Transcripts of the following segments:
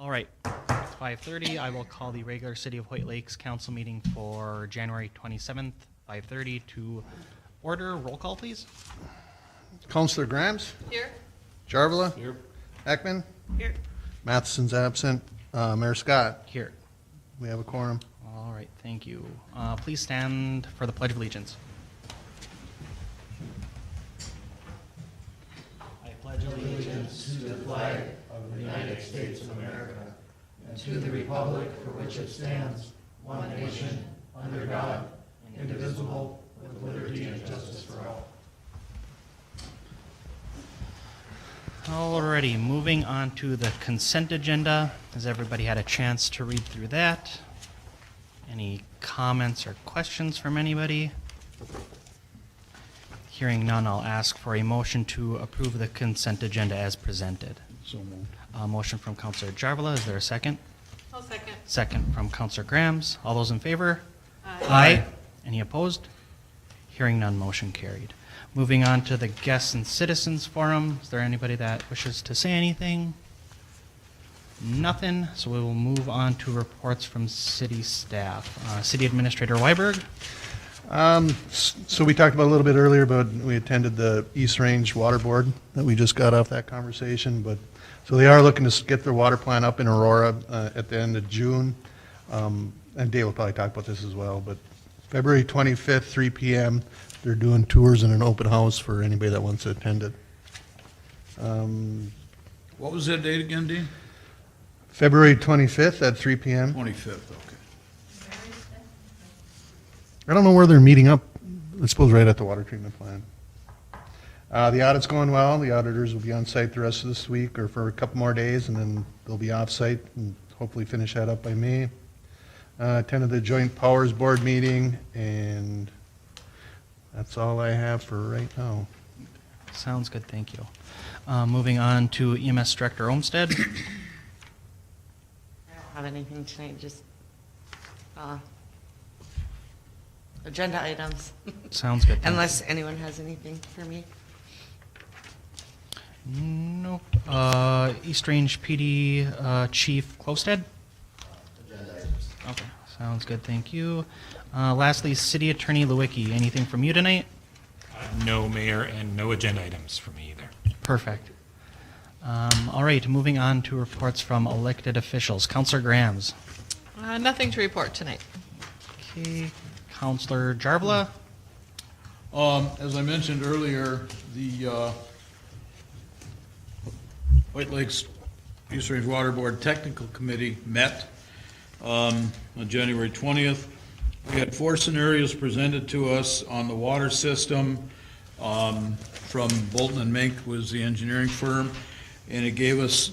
All right, it's 5:30. I will call the regular City of Hoyt Lakes Council meeting for January 27th, 5:30 to order. Roll call, please. Councillor Grimes? Here. Jarvila? Here. Ekman? Here. Matheson's absent. Mayor Scott? Here. We have a quorum. All right, thank you. Please stand for the Pledge of Allegiance. I pledge allegiance to the flag of the United States of America and to the republic for which it stands, one nation, under God, indivisible, with liberty and justice for all. Alrighty, moving on to the consent agenda. Has everybody had a chance to read through that? Any comments or questions from anybody? Hearing none, I'll ask for a motion to approve the consent agenda as presented. So moved. Motion from Councilor Jarvila. Is there a second? I'll second. Second from Councilor Grams. All those in favor? Aye. Any opposed? Hearing none, motion carried. Moving on to the Guests and Citizens Forum. Is there anybody that wishes to say anything? Nothing, so we will move on to reports from city staff. City Administrator Weiberg. So we talked about a little bit earlier, but we attended the East Range Water Board that we just got off that conversation. But so they are looking to get their water plant up in Aurora at the end of June. And Dave will probably talk about this as well. But February 25th, 3 p.m., they're doing tours and an open house for anybody that wants to attend it. What was that date again, Dean? February 25th at 3 p.m. 25th, okay. I don't know where they're meeting up. I suppose right at the water treatment plant. The audit's going well. The auditors will be on site the rest of this week or for a couple more days, and then they'll be off site and hopefully finish that up by May. Attended the Joint Powers Board meeting, and that's all I have for right now. Sounds good, thank you. Moving on to EMS Director Olmsted. I don't have anything tonight, just agenda items, Sounds good. thank you. unless anyone has anything for me. Nope. East Range PD Chief Closted? Okay, sounds good, thank you. Lastly, City Attorney Lewicki, anything from you tonight? No, Mayor, and no agenda items for me either. Perfect. All right, moving on to reports from elected officials. Councilor Grams. Nothing to report tonight. Okay. Councilor Jarvila. As I mentioned earlier, the White Lakes East Range Water Board Technical Committee met on January 20th. We had 4 scenarios presented to us on the water system from Bolton and Mink was the engineering firm, and it gave us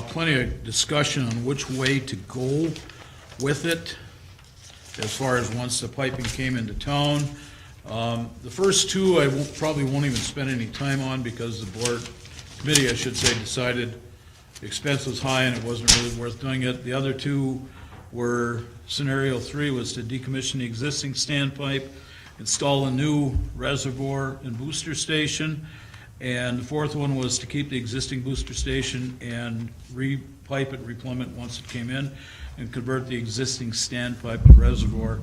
plenty of discussion on which way to go with it as far as once the piping came into town. The first 2 I probably won't even spend any time on because the committee, I should say, decided the expense was high and it wasn't really worth doing it. The other 2 were, scenario 3 was to decommission the existing standpipe, install a new reservoir and booster station, and the 4th one was to keep the existing booster station and re-pipe it, replumb it once it came in, and convert the existing standpipe to reservoir.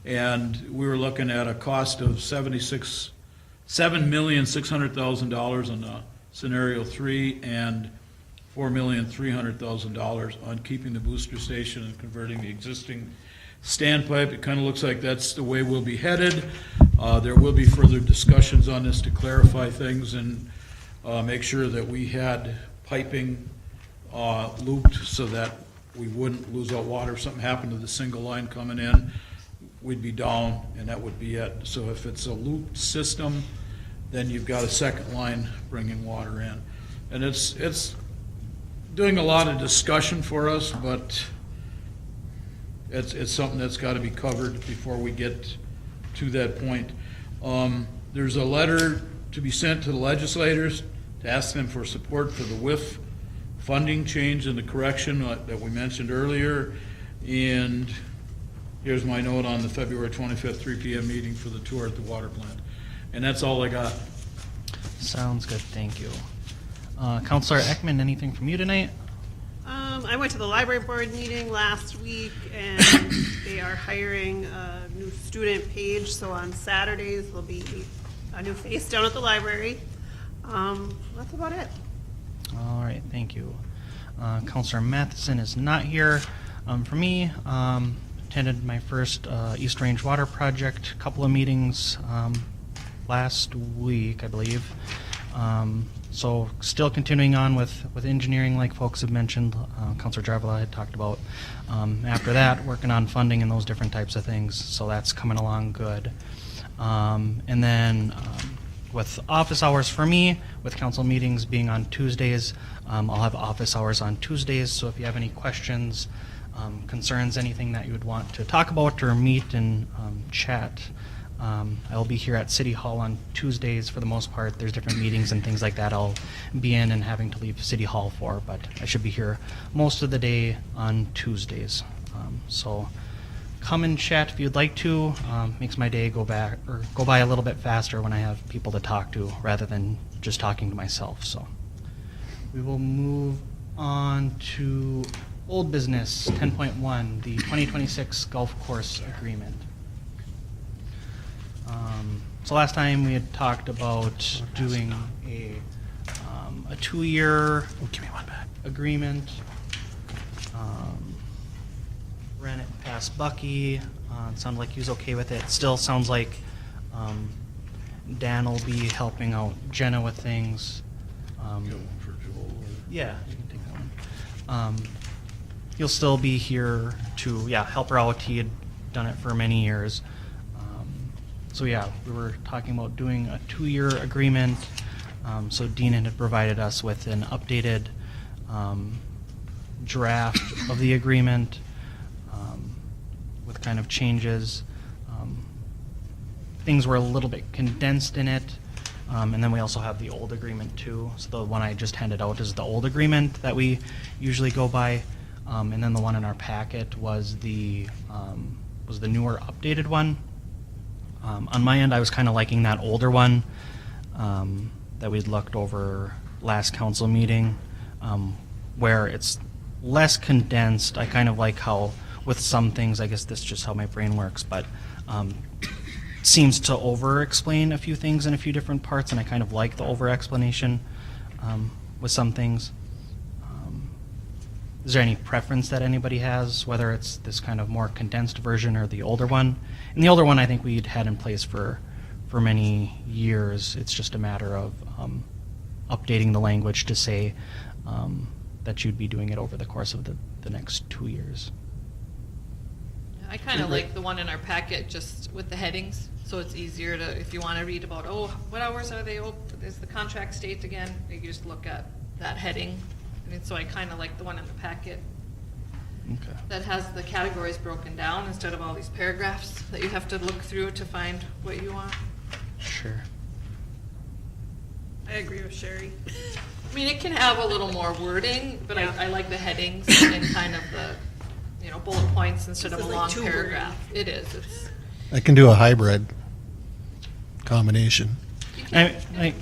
And we were looking at a cost of $7,600,000 on scenario 3 and $4,300,000 on keeping the booster station and converting the existing standpipe. It kind of looks like that's the way we'll be headed. There will be further discussions on this to clarify things and make sure that we had piping looped so that we wouldn't lose out water. If something happened to the single line coming in, we'd be down, and that would be it. So if it's a looped system, then you've got a second line bringing water in. And it's doing a lot of discussion for us, but it's something that's got to be covered before we get to that point. There's a letter to be sent to the legislators to ask them for support for the WIF funding change and the correction that we mentioned earlier. And here's my note on the February 25th, 3 p.m. meeting for the tour at the water plant. And that's all I got. Sounds good, thank you. Councilor Ekman, anything from you tonight? I went to the library board meeting last week, and they are hiring a new student page, so on Saturdays, there'll be a new face down at the library. That's about it. All right, thank you. Counselor Matheson is not here. For me, attended my first East Range Water Project, couple of meetings last week, I believe. So still continuing on with engineering, like folks have mentioned, Counselor Jarvala had talked about. After that, working on funding and those different types of things. So that's coming along good. And then with office hours for me, with council meetings being on Tuesdays, I'll have office hours on Tuesdays. So if you have any questions, concerns, anything that you would want to talk about or meet and chat, I will be here at City Hall on Tuesdays for the most part. There's different meetings and things like that I'll be in and having to leave City Hall for, but I should be here most of the day on Tuesdays. So come and chat if you'd like to. Makes my day go by a little bit faster when I have people to talk to rather than just talking to myself. So we will move on to old business 10.1, the 2026 golf course agreement. So last time we had talked about doing a 2-year agreement. Ran it past Bucky. It sounded like he was okay with it. Still sounds like Dan will be helping out Jenna with things. Yeah, you can take that one. He'll still be here to help her out. He had done it for many years. So yeah, we were talking about doing a 2-year agreement. So Dean had provided us with an updated draft of the agreement with kind of changes. Things were a little bit condensed in it. And then we also have the old agreement too. So the one I just handed out is the old agreement that we usually go by. And then the one in our packet was the newer updated one. On my end, I was kind of liking that older one that we'd looked over last council meeting, where it's less condensed. I kind of like how, with some things, I guess this is just how my brain works, but seems to over-explain a few things in a few different parts, and I kind of like the over-explanation with some things. Is there any preference that anybody has, whether it's this kind of more condensed version or the older one? And the older one I think we'd had in place for many years. It's just a matter of updating the language to say that you'd be doing it over the course of the next 2 years. I kind of like the one in our packet just with the headings, so it's easier to, if you want to read about, what hours are they open, is the contract state again, you can just look at that heading. I mean, so I kind of like the one in the packet Okay. that has the categories broken down instead of all these paragraphs that you have to look through to find what you want. Sure. I agree with Sherry. I mean, it can have a little more wording, but Yeah. I like the headings and kind of the, bullet points instead This of a is like long too paragraph. It is, it's. I can do a hybrid combination. you can- I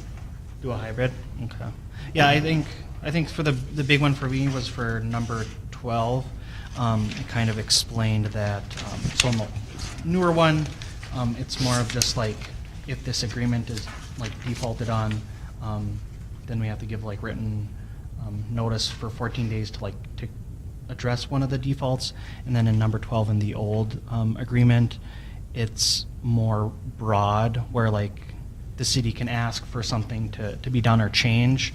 do a hybrid. Okay. Yeah, I think for the big one for me was for number 12. It kind of explained that. So in the newer one, it's more of just like if this agreement is like defaulted on, then we have to give like written notice for 14 days to address one of the defaults. And then in number 12 in the old agreement, it's more broad where like the city can ask for something to be done or change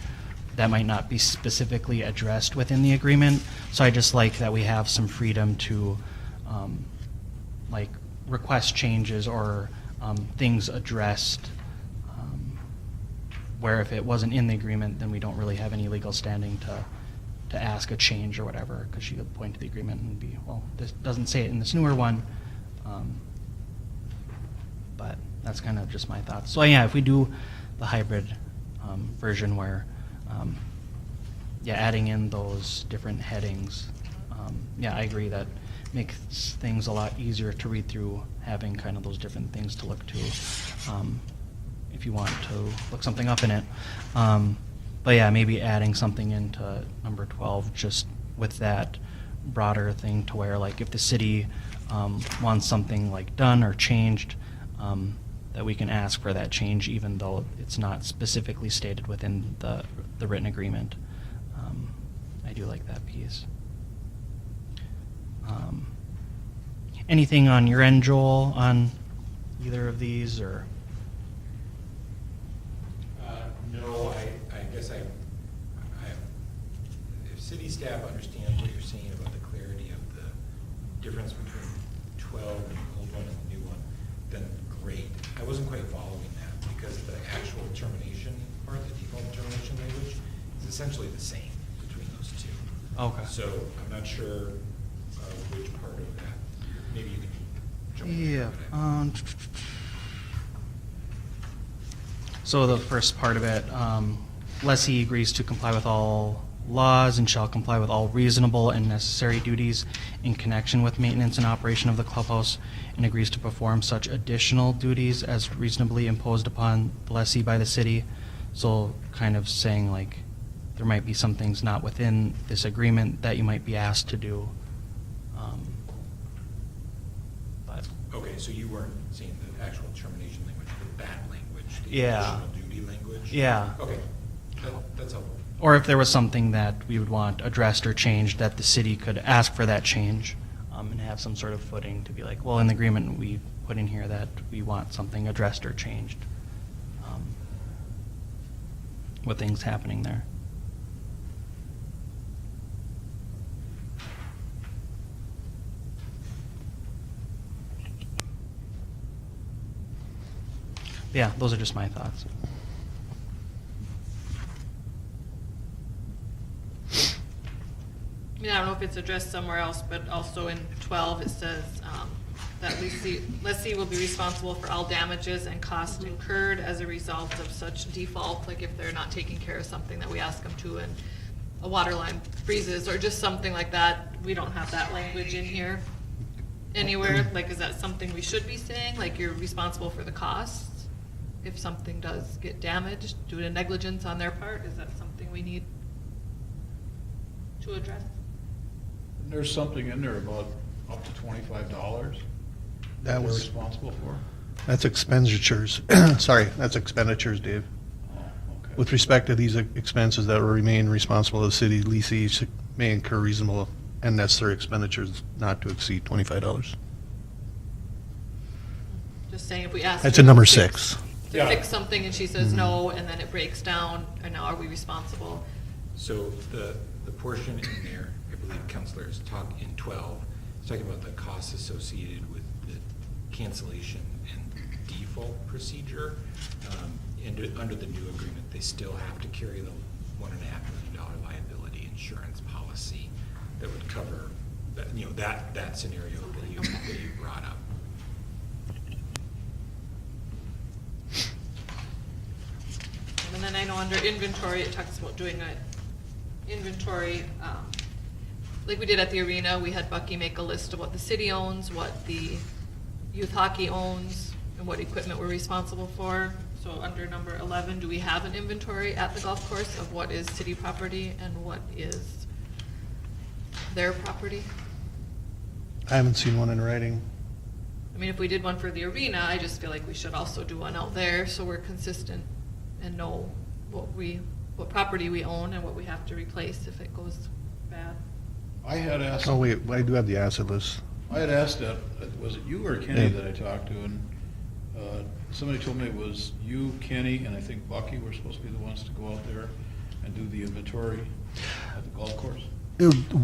that might not be specifically addressed within the agreement. So I just like that we have some freedom to request changes or things addressed where if it wasn't in the agreement, then we don't really have any legal standing to ask a change or whatever, because you could point to the agreement and be, well, this doesn't say it in this newer one. But that's kind of just my thoughts. So yeah, if we do the hybrid version where, adding in those different headings, I agree that makes things a lot easier to read through, having kind of those different things to look to if you want to look something up in it. But yeah, maybe adding something into number 12 just with that broader thing to where, like, if the city wants something like done or changed, that we can ask for that change even though it's not specifically stated within the written agreement. I do like that piece. Anything on your end, Joel, on either of these, or? No, I guess if city staff understands what you're saying about the clarity of the difference between 12 and the old one and the new one, then great. I wasn't quite following that because the actual termination part, the default termination language, is essentially the same between those two. Okay. So I'm not sure which part of that, maybe you can jump in. Yeah. but So the first part of it, lessee agrees to comply with all laws and shall comply with all reasonable and necessary duties in connection with maintenance and operation of the clubhouse, and agrees to perform such additional duties as reasonably imposed upon the lessee by the city. So kind of saying like, there might be some things not within this agreement that you might be asked to do. But Okay, so you weren't seeing the actual termination language, but that language, the Yeah. additional duty language? Yeah. Okay, that's helpful. Or if there was something that we would want addressed or changed, that the city could ask for that change, and have some sort of footing to be like, well, in the agreement, we put in here that we want something addressed or changed. With things happening there. Yeah, those are just my thoughts. I mean, I don't know if it's addressed somewhere else, but also in 12, it says that lessee will be responsible for all damages and costs incurred as a result of such default, like if they're not taking care of something that we ask them to and a water line freezes or just something like that. We don't have that language in here anywhere. Like, is that something we should be saying? Like, you're responsible for the costs if something does get damaged due to negligence on their part? Is that something we need to address? There's something in there about up to $25 That they're was, responsible for. that's expenditures. Sorry, that's expenditures, Dave. Oh, okay. With respect to these expenses that will remain responsible to the city, lessees may incur reasonable and necessary expenditures not to exceed $25. Just saying, if we ask. That's her a number to fix- 6. To Yeah. fix something and she says no, and then it breaks down, and now are we responsible? So the portion in there, I believe Counselor is talking in 12, is talking about the costs associated with the cancellation and default procedure. And under the new agreement, they still have to carry the $1.5 million liability insurance policy that would cover that, that scenario that you brought up. And then I know under inventory, it talks about doing an inventory, like we did at the arena. We had Bucky make a list of what the city owns, what the youth hockey owns, and what equipment we're responsible for. So under number 11, do we have an inventory at the golf course of what is city property and what is their property? I haven't seen one in writing. I mean, if we did one for the arena, I just feel like we should also do one out there, so we're consistent and know what property we own and what we have to replace if it goes bad. I had asked. Oh, wait, I do have the asset list. I had asked that, was it you or Kenny Yeah. that I talked to, and somebody told me it was you, Kenny, and I think Bucky were supposed to be the ones to go out there and do the inventory at the golf course.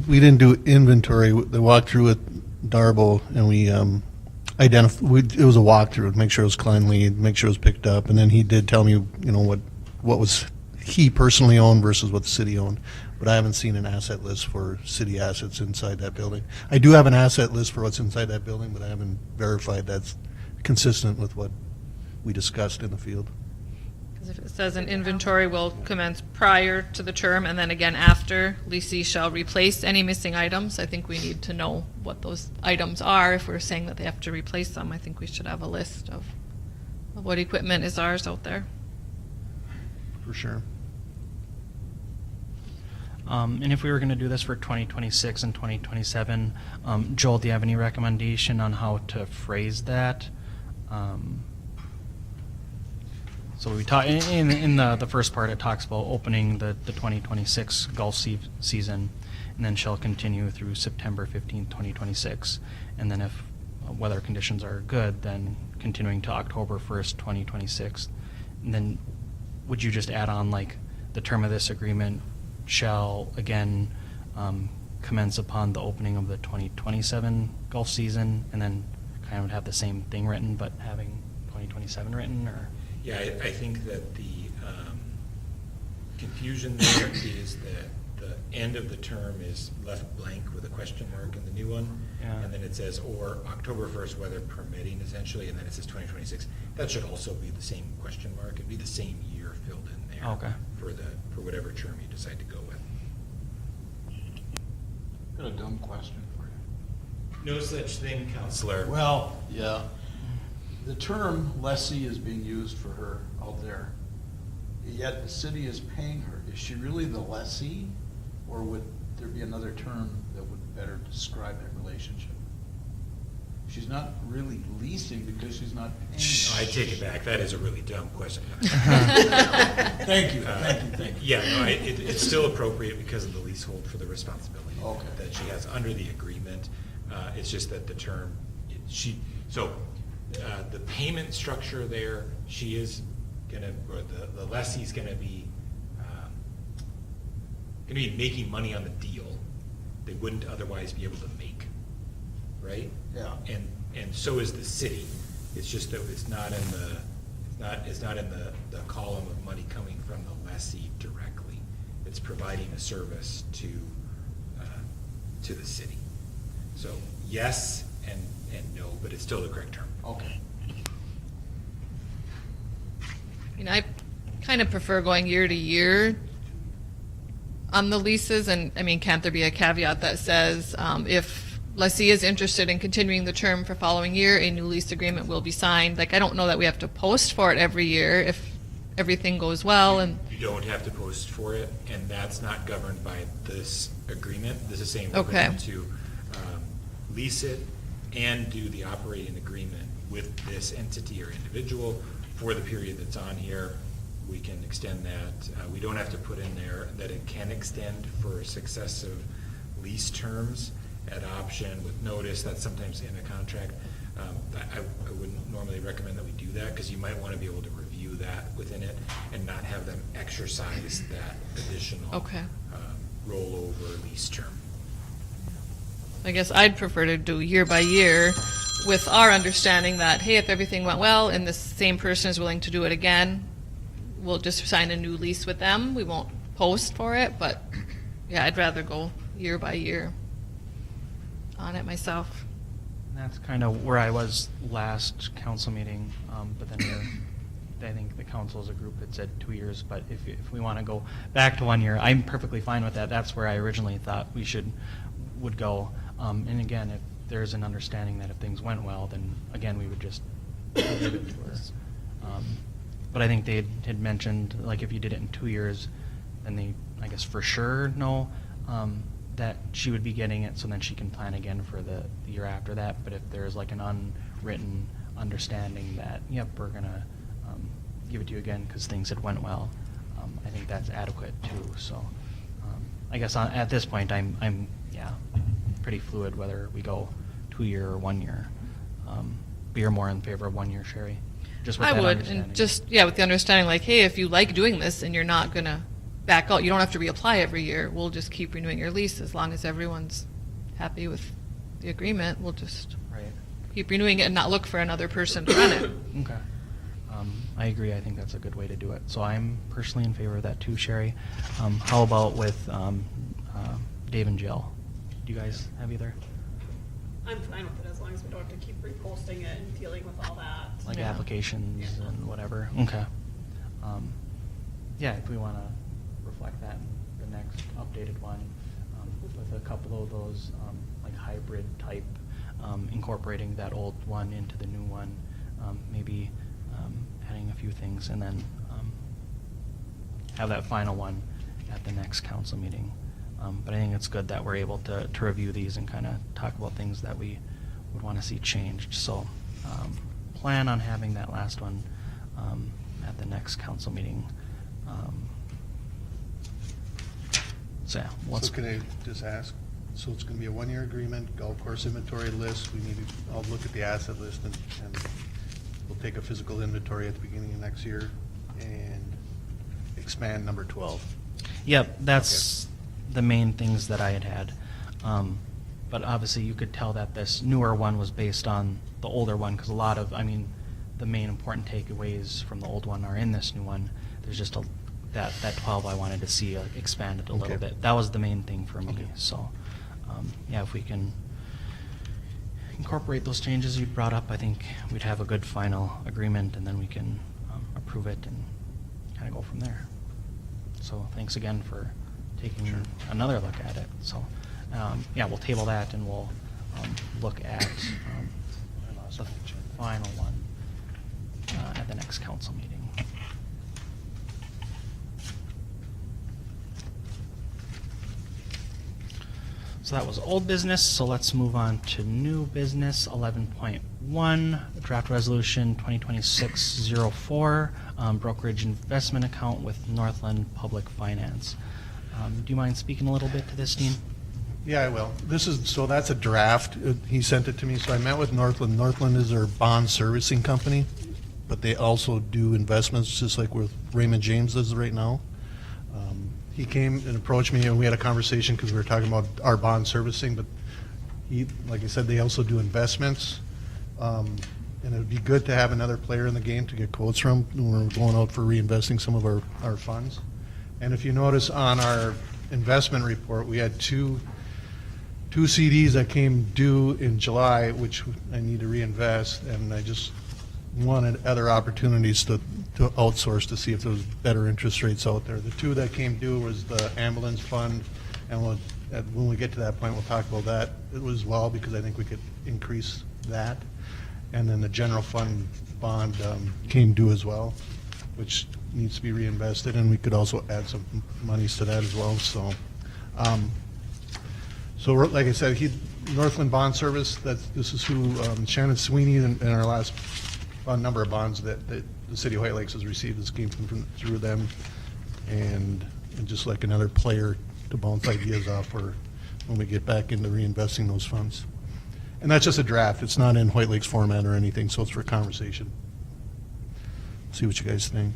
We didn't do inventory. They walked through with Darbo, and we identified. It was a walkthrough, make sure it was cleanly, make sure it was picked up, and then he did tell me, what was he personally owned versus what the city owned. But I haven't seen an asset list for city assets inside that building. I do have an asset list for what's inside that building, but I haven't verified that's consistent with what we discussed in the field. Because if it says an inventory will commence prior to the term and then again after, leasee shall replace any missing items, I think we need to know what those items are. If we're saying that they have to replace them, I think we should have a list of what equipment is ours out there. For sure. And if we were going to do this for 2026 and 2027, Joel, do you have any recommendation on how to phrase that? So we talk in the first part. It talks about opening the 2026 golf season, and then shall continue through September 15th, 2026. And then if weather conditions are good, then continuing to October 1st, 2026. And then would you just add on like the term of this agreement shall again commence upon the opening of the 2027 golf season, and then kind of have the same thing written but having 2027 written, or? Yeah, I think that the confusion there is that the end of the term is left blank with a question mark in the new one. Yeah. And then it says, or October 1st, weather permitting, essentially, and then it says 2026. That should also be the same question mark. It'd be the same year filled in there. Okay. For whatever term you decide to go with. Got a dumb question for you. No such thing, counselor. Well, yeah. The term lessee is being used for her out there, yet the city is paying her. Is she really the lessee, or would there be another term that would better describe that relationship? She's not really leasing because she's not paying. I take it back. That is a really dumb question. Thank you, thank you. Yeah, no, it's still appropriate because of the leasehold for the responsibility Okay. that she has under the agreement. It's just that the term, the payment structure there, she is gonna, or the lessee's gonna be making money on the deal they wouldn't otherwise be able to make, right? Yeah. And so is the city. It's just that it's not in the column of money coming from the lessee directly. It's providing a service to the city. So yes and no, but it's still the correct term. Okay. I mean, I kind of prefer going year to year on the leases, and I mean, can't there be a caveat that says if lessee is interested in continuing the term for following year, a new lease agreement will be signed? Like, I don't know that we have to post for it every year if everything goes well, and You don't have to post for it, and that's not governed by this agreement. This is saying we're Okay. going to lease it and do the operating agreement with this entity or individual for the period that's on here. We can extend that. We don't have to put in there that it can extend for successive lease terms at option with notice. That's sometimes in a contract. I wouldn't normally recommend that we do that because you might want to be able to review that within it and not have them exercise that additional Okay. rollover lease term. I guess I'd prefer to do year by year with our understanding that, hey, if everything went well and the same person is willing to do it again, we'll just sign a new lease with them. We won't post for it, but yeah, I'd rather go year by year on it myself. And that's kind of where I was last council meeting, but then I think the council as a group had said 2 years, but if we want to go back to 1 year, I'm perfectly fine with that. That's where I originally thought we would go. And again, if there's an understanding that if things went well, then again, we would just give it to her. But I think they had mentioned, like, if you did it in 2 years, then they, I guess, for sure know that she would be getting it, so then she can plan again for the year after that. But if there's like an unwritten understanding that, yep, we're gonna give it to you again because things had went well, I think that's adequate too. So I guess at this point, I'm pretty fluid whether we go 2 year or 1 year. But you're more in favor of 1 year, Sherry? Just with I that would, understanding. and just, yeah, with the understanding like, hey, if you like doing this and you're not gonna back out, you don't have to reapply every year. We'll just keep renewing your lease as long as everyone's happy with the agreement. We'll just Right. keep renewing it and not look for another person to run it. Okay. I agree. I think that's a good way to do it. So I'm personally in favor of that too, Sherry. How about with Dave and Jill? Do you guys have either? I'm fine with it as long as we don't have to keep reposting it and dealing with all that. Like Yeah. applications and whatever? Okay. Yeah, if we want to reflect that in the next updated one, with a couple of those, like hybrid type, incorporating that old one into the new one, maybe adding a few things, and then have that final one at the next council meeting. But I think it's good that we're able to review these and kind of talk about things that we would want to see changed. So plan on having that last one at the next council meeting. So yeah, So can I just ask, so it's gonna be a one-year agreement, golf course inventory list, we need to, I'll look at the asset list and we'll take a physical inventory at the beginning of next year and expand number 12. Yep, that's the main things that I had. But obviously, you could tell that this newer one was based on the older one, because a lot of, I mean, the main important takeaways from the old one are in this new one. There's just that 12 I wanted to see expanded a little Okay. bit. That was the main thing for me. Okay. So, yeah, if we can incorporate those changes you brought up, I think we'd have a good final agreement, and then we can approve it and kind of go from there. So thanks again for taking another look at it. So, yeah, we'll table that and we'll look at the final one at the next council meeting. So that was old business, so let's move on to new business, 11.1, draft resolution 2026-04, brokerage investment account with Northland Public Finance. Do you mind speaking a little bit to this, Dean? Yeah, I will. So that's a draft. He sent it to me, so I met with Northland. Northland is our bond servicing company, but they also do investments, just like with Raymond James does right now. He came and approached me, and we had a conversation because we were talking about our bond servicing, but he, like I said, they also do investments. And it would be good to have another player in the game to get quotes from when we're going out for reinvesting some of our funds. And if you notice on our investment report, we had two CDs that came due in July, which I need to reinvest, and I just wanted other opportunities to outsource to see if there was better interest rates out there. The two that came due was the ambulance fund, and when we get to that point, we'll talk about that as well, because I think we could increase that. And then the general fund bond came due as well, which needs to be reinvested, and we could also add some monies to that as well. So, like I said, Northland Bond Service. This is who Shannon Sweeney and our last number of bonds that the city of White Lakes has received. This came through them, and just like another player to bounce ideas off for when we get back into reinvesting those funds. And that's just a draft. It's not in White Lakes format or anything, so it's for conversation. See what you guys think.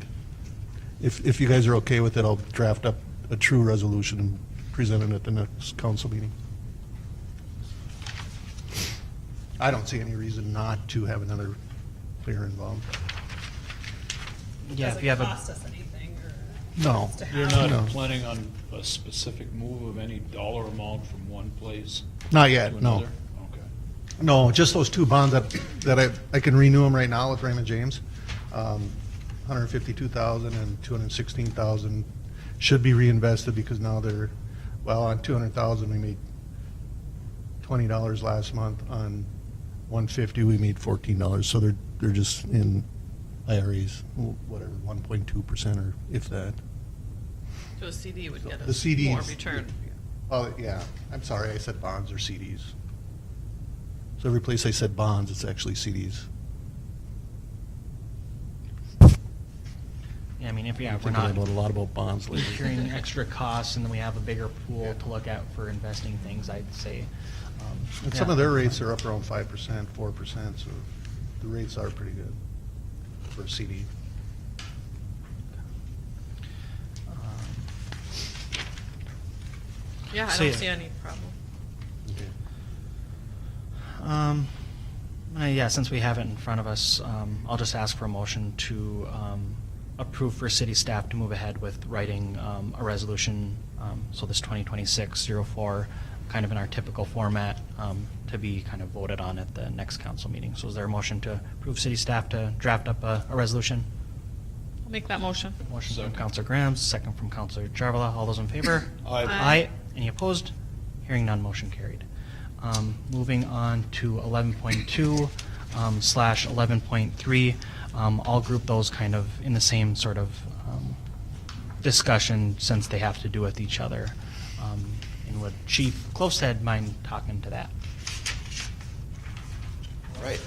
If you guys are okay with it, I'll draft up a true resolution and present it at the next council meeting. I don't see any reason not to have another player involved. Yeah, if you have Does it cost us anything, or? No. to You're have? No. not planning on a specific move of any dollar amount from one place Not to yet, no. another? Okay. No, just those two bonds that I can renew them right now with Raymond James. $152,000 and $216,000 should be reinvested, because now they're, well, on $200,000 we made $20 last month. On $150 we made $14. So they're just in IRAs, whatever, 1.2% or if that. So a CD would get The us CDs. more return. Oh, yeah, I'm sorry, I said bonds or CDs. So every place I said bonds, it's actually CDs. Yeah, I mean, if we're Thinking not about a lot about bonds lately. incurring extra costs and then we have a bigger pool to look at for investing things, I'd say. And some of their rates are up around 5%, 4%, so the rates are pretty good for a CD. Yeah, I So, don't yeah. see any problem. Yeah, since we have it in front of us, I'll just ask for a motion to approve for city staff to move ahead with writing a resolution, so this 2026-04, kind of in our typical format, to be kind of voted on at the next council meeting. So is there a motion to approve city staff to draft up a resolution? I'll make that motion. Motion from Second. Counselor Graham, second from Counselor Jarvala. All those in favor? Aye. Aye. Any opposed? Hearing none, motion carried. Moving on to 11.2 slash 11.3. I'll group those kind of in the same sort of discussion, since they have to do with each other. would Chief Closestead mind talking to that? Right.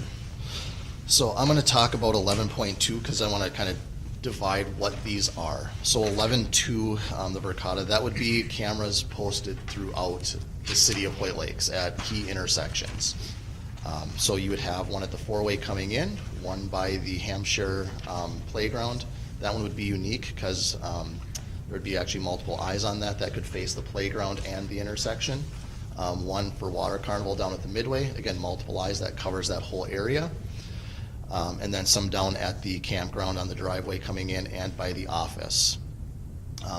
So I'm going to talk about 11.2 because I want to kind of divide what these are. So 11.2, the Verkada, that would be cameras posted throughout the city of Hoyt Lakes at key intersections. So you would have one at the four-way coming in, one by the Hampshire playground. That one would be unique because there would be actually multiple eyes on that could face the playground and the intersection. One for Water Carnival down at the Midway, again, multiple eyes, that covers that whole area. And then some down at the campground on the driveway coming in and by the office.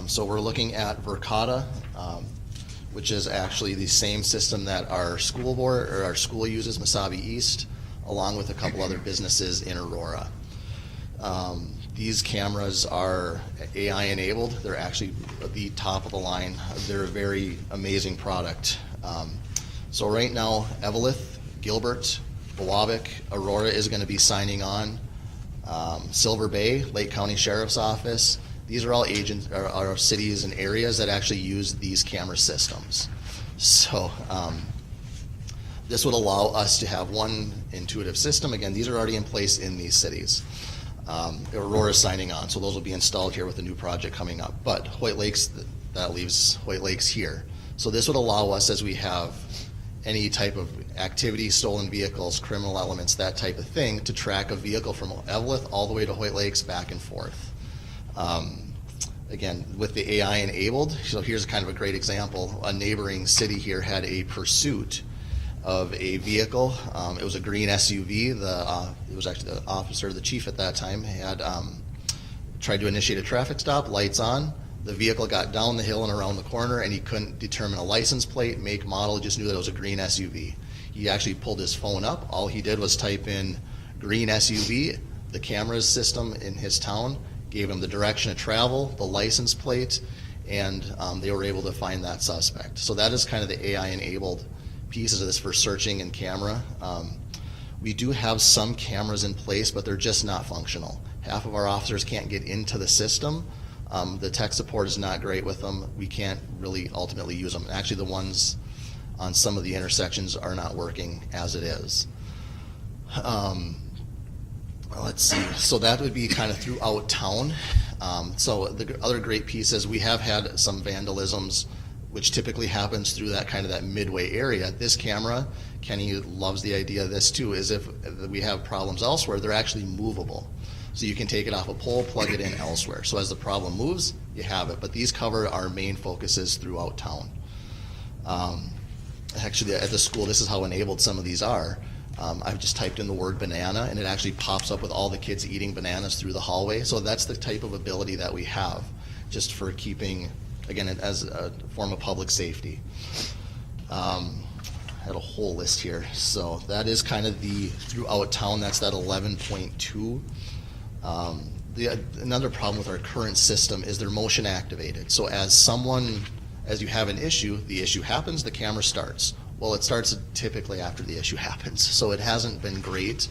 So we're looking at Verkada, which is actually the same system that our school board, or our school uses, Mesabi East, along with a couple other businesses in Aurora. These cameras are AI enabled. They're actually the top of the line. They're a very amazing product. So right now, Eveleth, Gilbert, Bowabic, Aurora is going to be signing on. Silver Bay, Lake County Sheriff's Office. These are all agents, are cities and areas that actually use these camera systems. So this would allow us to have one intuitive system. Again, these are already in place in these cities. Aurora is signing on, so those will be installed here with a new project coming up. But Hoyt Lakes, that leaves Hoyt Lakes here. So this would allow us, as we have any type of activity, stolen vehicles, criminal elements, that type of thing, to track a vehicle from Eveleth all the way to Hoyt Lakes back and forth. Again, with the AI enabled, so here's kind of a great example. A neighboring city here had a pursuit of a vehicle. It was a green SUV. It was actually the officer, the chief at that time, had tried to initiate a traffic stop, lights on. The vehicle got down the hill and around the corner, and he couldn't determine a license plate, make, model, just knew that it was a green SUV. He actually pulled his phone up. All he did was type in green SUV. The cameras system in his town gave him the direction of travel, the license plate, and they were able to find that suspect. So that is kind of the AI-enabled pieces of this for searching and camera. We do have some cameras in place, but they're just not functional. Half of our officers can't get into the system. The tech support is not great with them. We can't really ultimately use them. Actually, the ones on some of the intersections are not working as it is. Let's see. So that would be kind of throughout town. So the other great piece is we have had some vandalisms, which typically happens through that kind of that midway area. This camera, Kenny loves the idea of this too, is if we have problems elsewhere, they're actually movable. So you can take it off a pole, plug it in elsewhere. So as the problem moves, you have it. But these cover our main focuses throughout town. Actually, at the school, this is how enabled some of these are. I've just typed in the word banana, and it actually pops up with all the kids eating bananas through the hallway. So that's the type of ability that we have, just for keeping, again, as a form of public safety. I had a whole list here. So that is kind of the throughout town. That's that 11.2. Another problem with our current system is they're motion activated. So as you have an issue, the issue happens, the camera starts. Well, it starts typically after the issue happens. So it hasn't been great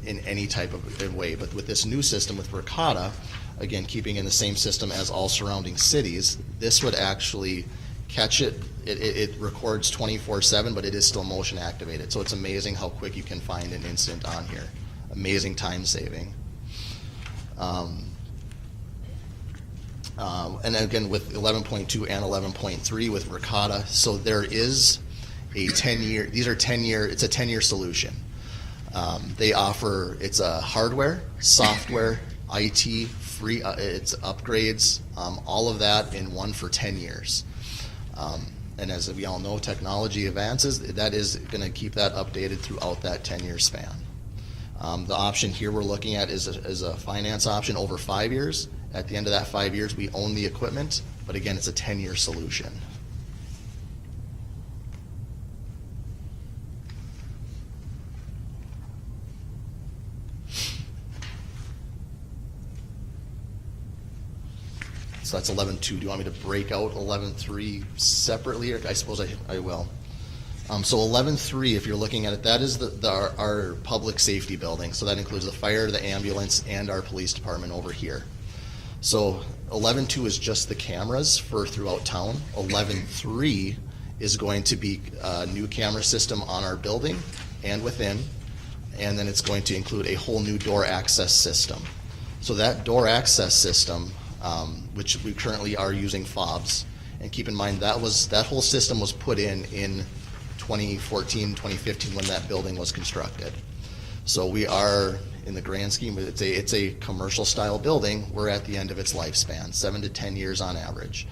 in any type of way. But with this new system with Verkada, again, keeping in the same system as all surrounding cities, this would actually catch it. It records 24/7, but it is still motion activated. So it's amazing how quick you can find an incident on here. Amazing time saving. And again, with 11.2 and 11.3 with Verkada, so there is a 10-year, it's a 10-year solution. They offer, it's a hardware, software, IT, free, it's upgrades, all of that in one for 10 years. And as we all know, technology advances, that is going to keep that updated throughout that 10-year span. The option here we're looking at is a finance option over 5 years. At the end of that 5 years, we own the equipment, but again, it's a 10-year solution. So that's 11.2. Do you want me to break out 11.3 separately? Or I suppose I will. So 11.3, if you're looking at it, that is our public safety building. So that includes the fire, the ambulance, and our police department over here. So 11.2 is just the cameras for throughout town. 11.3 is going to be a new camera system on our building and within, and then it's going to include a whole new door access system. So that door access system, which we currently are using fobs, and keep in mind that whole system was put in 2014, 2015 when that building was constructed. So we are, in the grand scheme, it's a commercial style building. We're at the end of its lifespan, 7 to 10 years on average.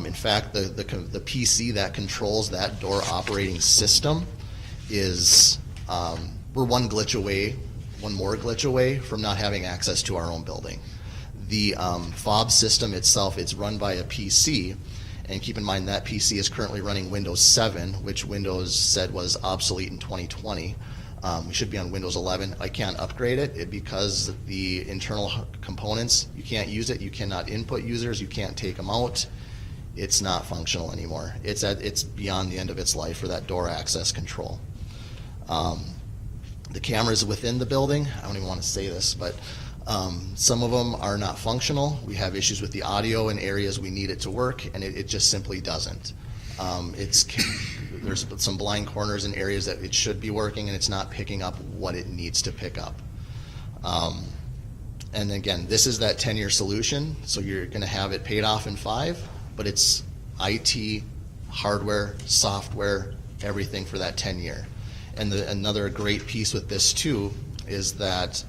In fact, the PC that controls that door operating system is, we're one more glitch away from not having access to our own building. The fob system itself, it's run by a PC, and keep in mind that PC is currently running Windows 7, which Windows said was obsolete in 2020. We should be on Windows 11. I can't upgrade it because the internal components, you can't use it, you cannot input users, you can't take them out. It's not functional anymore. It's beyond the end of its life for that door access control. The cameras within the building, I don't even want to say this, but some of them are not functional. We have issues with the audio in areas we need it to work, and it just simply doesn't. There's some blind corners in areas that it should be working, and it's not picking up what it needs to pick up. And again, this is that 10-year solution, so you're going to have it paid off in 5, but it's IT, hardware, software, everything for that 10-year. And another great piece with this too is that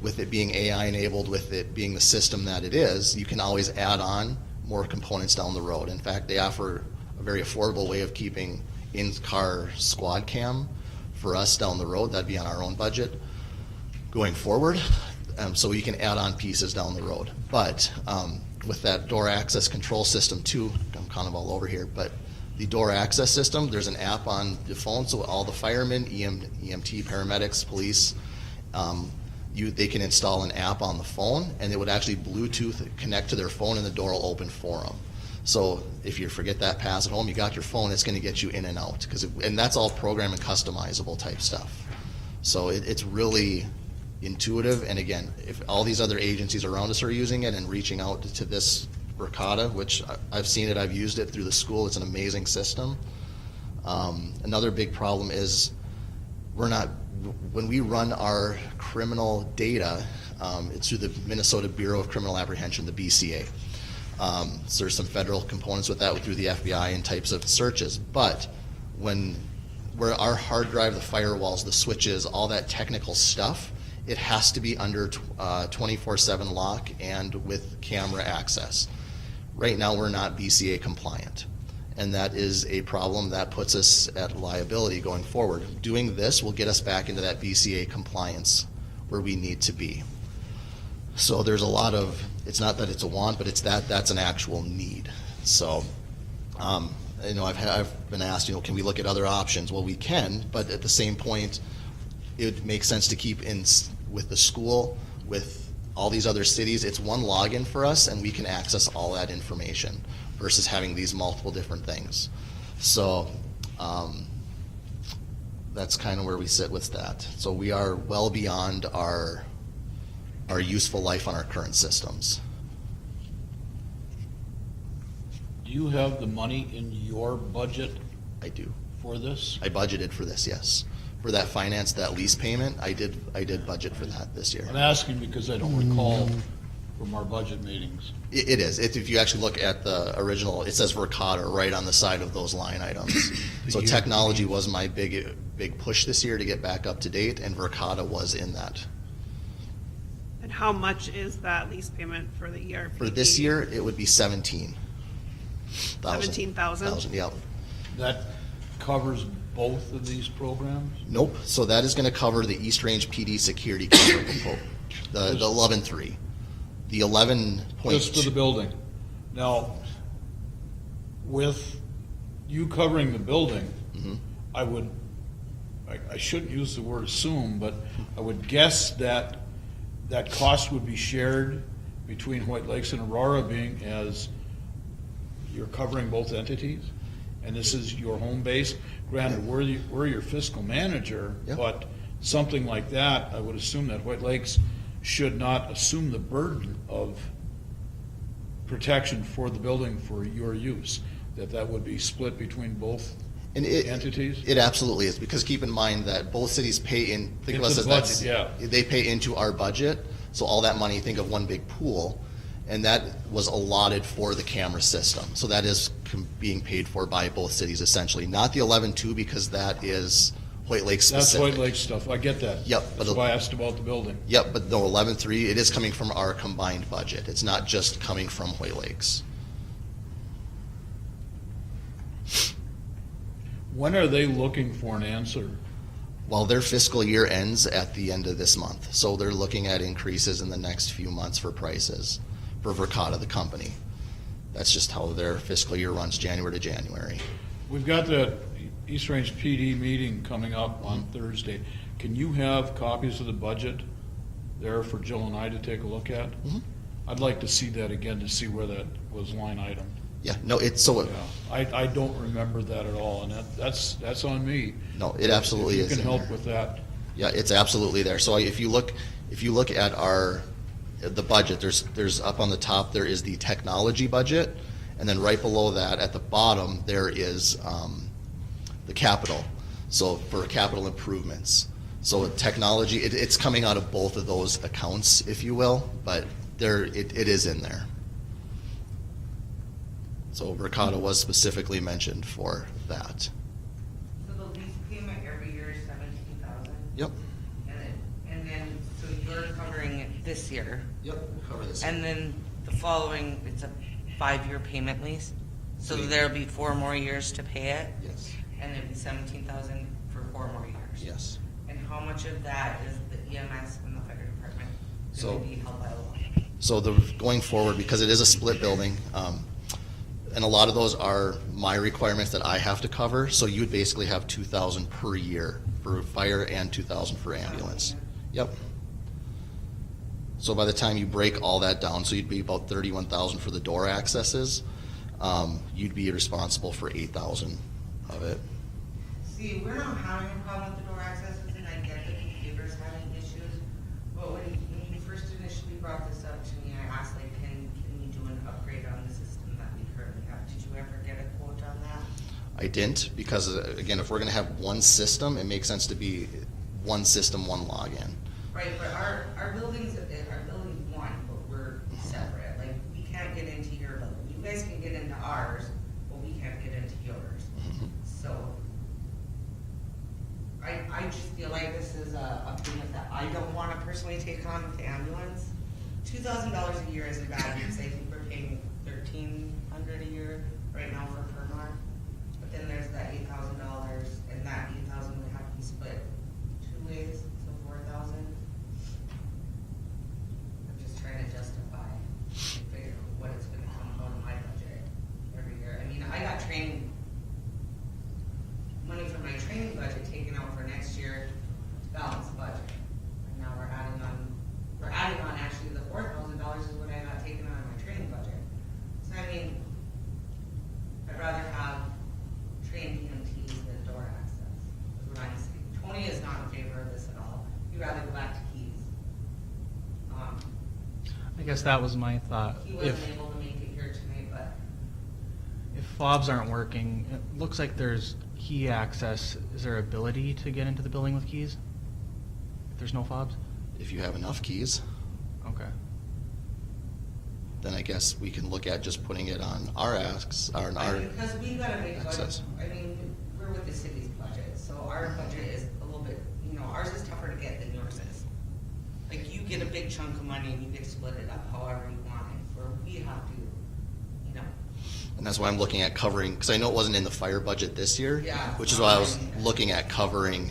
with it being AI enabled, with it being the system that it is, you can always add on more components down the road. In fact, they offer a very affordable way of keeping in-car squad cam for us down the road. That'd be on our own budget going forward. So you can add on pieces down the road. But with that door access control system too, I'm kind of all over here, but the door access system, there's an app on the phone, so all the firemen, EMT, paramedics, police, they can install an app on the phone, and it would actually Bluetooth connect to their phone, and the door will open for them. So if you forget that pass at home, you got your phone, it's going to get you in and out, and that's all program and customizable type stuff. So it's really intuitive, and again, if all these other agencies around us are using it and reaching out to this Verkada, which I've seen it, I've used it through the school, it's an amazing system. Another big problem is when we run our criminal data, it's through the Minnesota Bureau of Criminal Apprehension, the BCA. So there's some federal components with that through the FBI and types of searches, but where our hard drive, the firewalls, the switches, all that technical stuff, it has to be under 24/7 lock and with camera access. Right now, we're not BCA compliant, and that is a problem that puts us at liability going forward. Doing this will get us back into that BCA compliance where we need to be. So there's a lot of, it's not that it's a want, but that's an actual need. So, I've been asked, can we look at other options? Well, we can, but at the same point, it makes sense to keep in with the school, with all these other cities. It's one login for us, and we can access all that information versus having these multiple different things. So that's kind of where we sit with that. So we are well beyond our useful life on our current systems. Do you have the money in your budget I do. for this? I budgeted for this, yes. For that finance, that lease payment, I did budget for that this year. I'm asking because I don't recall from our budget meetings. It is. If you actually look at the original, it says Verkada right on the side of those line items. So technology was my big push this year to get back up to date, and Verkada was in that. And how much is that lease payment for the ERP? For this year, it would be 17,000. 17,000? Yep. That covers both of these programs? Nope. So that is going to cover the East Range PD security cover, the 11.3. The 11.2. Just for the building. Now, with you covering the building, I shouldn't use the word assume, but I would guess that that cost would be shared between White Lakes and Aurora, being as you're covering both entities, and this is your home base. Granted, we're your fiscal manager, Yep. but something like that, I would assume that White Lakes should not assume the burden of protection for the building for your use, that would be split between both And entities? It absolutely is, because keep in mind that both cities pay in, think of Into us the as budget, that's, yeah. they pay into our budget, so all that money, think of one big pool, and that was allotted for the camera system. So that is being paid for by both cities essentially, not the 11-2, because that is Hoyt Lake That's specific. Hoyt Lake stuff, I get that. Yep, but That's why I asked about the building. Yep, but no, 11-3, it is coming from our combined budget. It's not just coming from Hoyt Lakes. When are they looking for an answer? Well, their fiscal year ends at the end of this month, so they're looking at increases in the next few months for prices for Verkada, the company. That's just how their fiscal year runs, January to January. We've got the East Range PD meeting coming up on Thursday. Can you have copies of the budget there for Jill and I to take a look at? Mhm. I'd like to see that again, to see where that was line item. Yeah, no, it's so, Yeah, I don't remember that at all, and that's on me. no, it absolutely is If you in can help there. with that. Yeah, it's absolutely there. So if you look at the budget, there's up on the top, there is the technology budget, and then right below that, at the bottom, there is the capital. So for capital improvements. So technology, it's coming out of both of those accounts, if you will, but it is in there. So Verkada was specifically mentioned for that. So the lease payment every year is $17,000? Yep. And then, so you're covering it this year? Yep, cover this. And then the following, it's a 5-year payment lease? So there'll be 4 more years to pay it? Yes. And it'd be $17,000 for 4 more years? Yes. And how much of that is the EMS and the fire department So- going to be held by law? So going forward, because it is a split building, and a lot of those are my requirements that I have to cover, so you would basically have 2,000 per year for fire and 2,000 for ambulance. Yep. So by the time you break all that down, so you'd be about 31,000 for the door accesses, you'd be responsible for 8,000 of it. See, we're not having a problem with the door accesses, and I get that the neighbors having issues, but when you first initially brought this up to me, I asked, like, can we do an upgrade on the system that we currently have? Did you ever get a quote on that? I didn't, because again, if we're gonna have one system, it makes sense to be one system, one login. Right, but our building's one, but we're separate, like, we can't get into your building. You guys can get into ours, but we can't get into yours. So, I just feel like this is a payment that I don't wanna personally take on with the ambulance. $2,000 a year isn't bad, because I think we're paying $1,300 a year right now for Permar. But then there's that $8,000, and that $8,000 would have to be split 2 ways, so 4,000. I'm just trying to justify and figure out what it's gonna come out of my budget every year. I mean, I got training, money from my training budget taken out for next year to balance the budget. And now we're adding on actually the $4,000 is what I got taken out of my training budget. So I mean, I'd rather have trained EMTs than door access, is what I'm saying. Tony is not in favor of this at all. He'd rather go back to keys. I guess that was my thought. He wasn't able to make it here tonight, but If fobs aren't working, it looks like there's key access. Is there ability to get into the building with keys? If there's no fobs? If you have enough keys, Okay. then I guess we can look at just putting it on our asks, or on our, because we got a big budget, access. I mean, we're with the city's budget, so our budget is a little bit, ours is tougher to get than yours is. Like, you get a big chunk of money and you get to split it up however you want it, where we have to, and that's why I'm looking at covering, because I know it wasn't in the fire budget this year, Yeah. which is why I was looking at covering,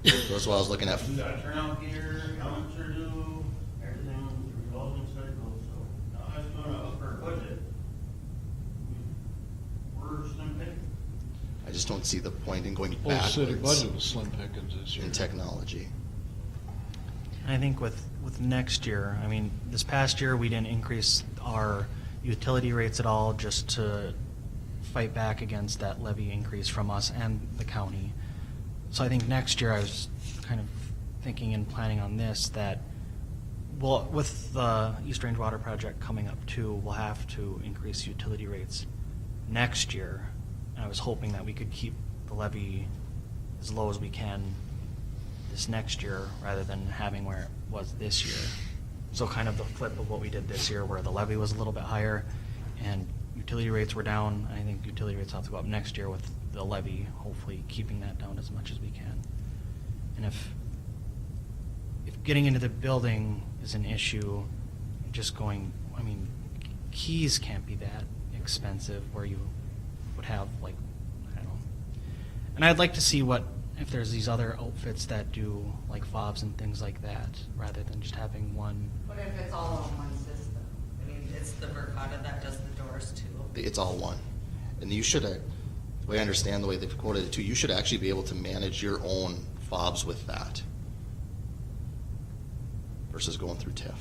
that's why I was looking at, We got turnout gear, helmets are due, everything, the revolving cycle, so now that's gonna up our budget. We're slim picking. I just don't see the point in going Whole city backwards budget was slim pickings this year. in technology. I think with next year, I mean, this past year, we didn't increase our utility rates at all just to fight back against that levy increase from us and the county. So I think next year, I was kind of thinking and planning on this, that Well, with the East Range Water Project coming up too, we'll have to increase utility rates next year. And I was hoping that we could keep the levy as low as we can this next year rather than having where it was this year. So kind of the flip of what we did this year where the levy was a little bit higher and utility rates were down. I think utility rates have to go up next year with the levy, hopefully keeping that down as much as we can. And if getting into the building is an issue, just going, I mean, keys can't be that expensive where you would have like, I don't know. And I'd like to see if there's these other outfits that do like fobs and things like that, rather than just having one. What if it's all on one system? I mean, it's the Verkada that does the doors too. It's all one. And you should, the way I understand the way they've quoted it too, you should actually be able to manage your own fobs with that versus going through TIF.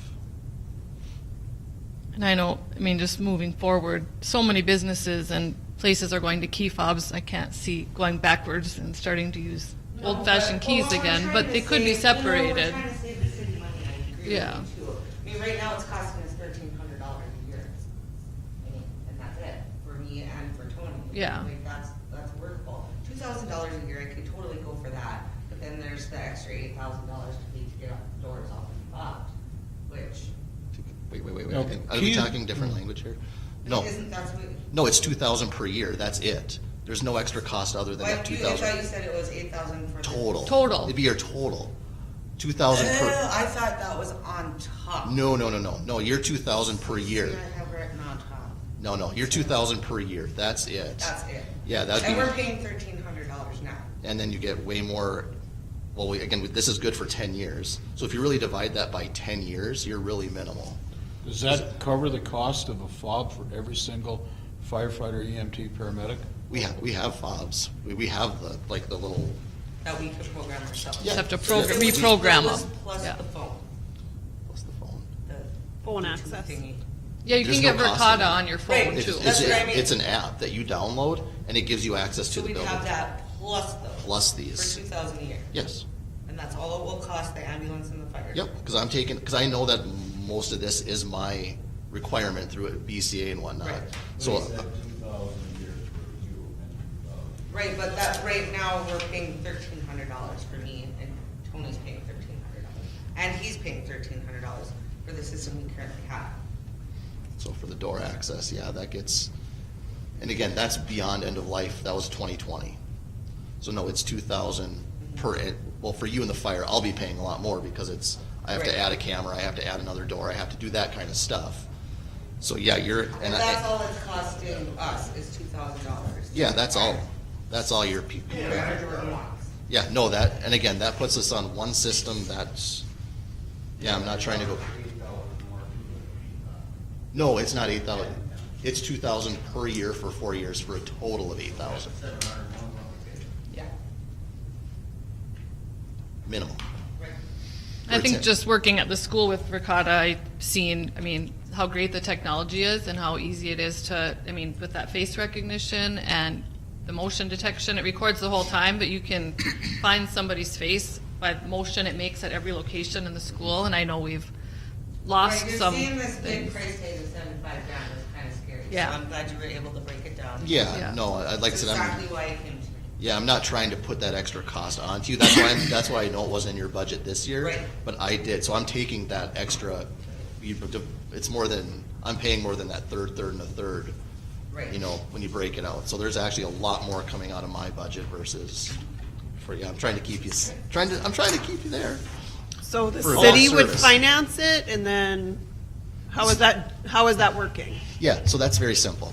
And I know, I mean, just moving forward, so many businesses and places are going to key fobs. I can't see going backwards and starting to use old-fashioned keys again, but they could be separated. We're trying to save the city money, I agree Yeah. with you too. I mean, right now it's costing us $1,300 a year. I mean, and that's it, for me and for Tony. Yeah. Like, that's workable. $2,000 a year, I could totally go for that, but then there's the extra $8,000 to pay to get the doors off and fobbed, which, Wait. No, Are we keys- talking different language here? No. isn't that what? No, it's 2,000 per year. That's it. There's no extra cost other than that I thought you 2,000 said it was 8,000 for the. total. Total. It'd be your total. 2,000 Oh, per. I thought that was on top. No. You're 2,000 per year. See, I have written on top. No. You're 2,000 per year. That's it. That's it. Yeah, that'd And be. we're paying $1,300 now. And then you get way more. Well, again, this is good for 10 years. So if you really divide that by 10 years, you're really minimal. Does that cover the cost of a fob for every single firefighter, EMT, paramedic? We have fobs. We have the little. That we could program ourselves. Yeah. Have to It was reprogram those them. Plus Yeah. the phone. What's the phone? the Phone Bluetooth access. thingy. Yeah, you There's can get no cost in Verkada it. on your phone Right. It's, too. That's what I mean. it's an app that you download and it gives you access to So the we'd building. have that plus those. Plus For these. 2,000 a year. Yes. And that's all it will cost the ambulance and the fire. Yep. Because I know that most of this is my requirement through BCA and whatnot. Right. So. Right, but that, right now, we're paying $1,300 for me, and Tony's paying $1,300. And he's paying $1,300 for the system we currently have. So for the door access, yeah, that gets, and again, that's beyond end of life. That was 2020. So no, it's 2,000 per. Well, for you and the fire, I'll be paying a lot more because I have Right. to add a camera, I have to add another door, I have to do that kind of stuff. So yeah, And that's all it's costing us, is $2,000. yeah, that's all. That's all your people. Yeah, Jordan wants. Yeah, no, and again, that puts us on one system. Yeah, I'm not trying to go. No, it's not 8,000. It's 2,000 per year for 4 years for a total of 8,000 Yeah. minimum. Right. I think example. just working at the school with Verkada, I've seen, I mean, how great the technology is and how easy it is to, I mean, with that face recognition and the motion detection, it records the whole time, but you can find somebody's face by the motion it makes at every location in the school, and I know we've lost Right, some you're seeing this big things. price tag of $75 is kind of scary. Yeah. So I'm glad you were able to break it down. Yeah, Yeah. no, I'd like That's to. exactly why I came to you. Yeah, I'm not trying to put that extra cost onto you. That's why I know it wasn't in your budget this year. Right. But I did, so I'm taking that extra. It's more than I'm paying more than that third, and a third. Right. You know, when you break it out. So there's actually a lot more coming out of my budget versus I'm trying to keep you there. So the For city all would service. finance it, and then how is that working? Yeah, so that's very simple.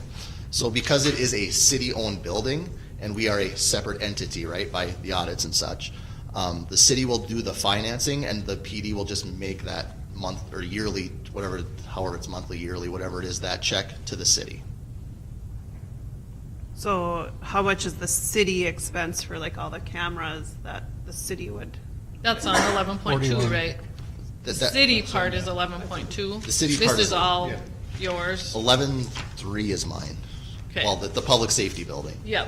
So because it is a city-owned building and we are a separate entity, right, by the audits and such, the city will do the financing and the PD will just make that month or yearly, however it's monthly, yearly, whatever it is, that check to the city. So how much is the city expense for like all the cameras that the city would? That's on 11.2, right? The That- city part is 11.2. The city This part is is- all yeah. yours. 11.3 is mine. Okay. Well, the public safety building. Yep.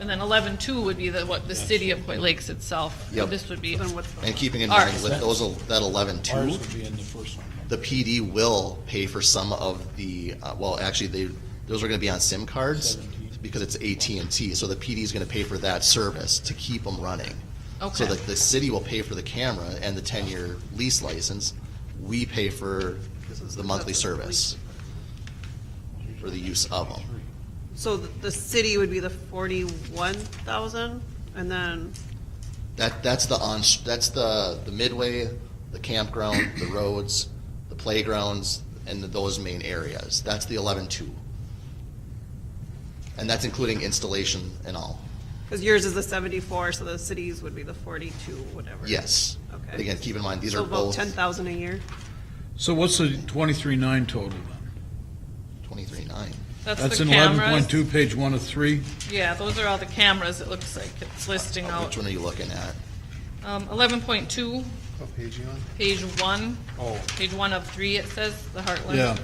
And then 11.2 would be what the city of Hoyt Lakes itself. Yep. This would be, Then what's the? And keeping in Ours. mind with those, that 11.2. Ours would be in the first one. The PD will pay for some of the, well, actually, those are gonna be on SIM cards, because it's AT&T, so the PD is gonna pay for that service to keep them running. So Okay. that the city will pay for the camera and the 10-year lease license, we pay for the monthly service for the use of them. So the city would be the 41,000, and then, That's the midway, the campground, the roads, the playgrounds, and those main areas. That's the 11.2. And that's including installation and all. because yours is the 74, so the cities would be the 42, whatever. Yes. Okay. But again, keep in mind, these So are about both 10,000 a year. So what's the 23.9 total then? 23.9. that's in the cameras. 11.2, page 1 of 3. Yeah, those are all the cameras, it looks like it's listing out. Which one are you looking at? 11.2, What page you on? page 1. Oh. Page 1 of 3, it says, the Heartland. Yeah.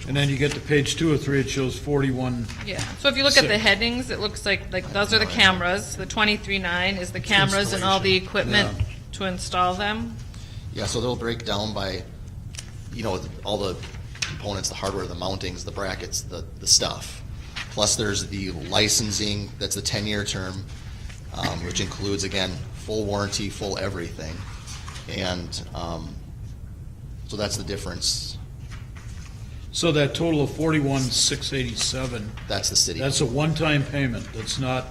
And then you get to page 2 of 3, it shows 41. Yeah, so if you look at the Six. headings, it looks like those are the cameras. The 23.9 is the cameras and all the equipment Yeah. to install them. Yeah, so they'll break down by, all the components, the hardware, the mountings, the brackets, the stuff. Plus there's the licensing, that's the 10-year term, which includes, again, full warranty, full everything. And so that's the difference. So that total of 41,687, That's the city. that's a one-time payment. That's not,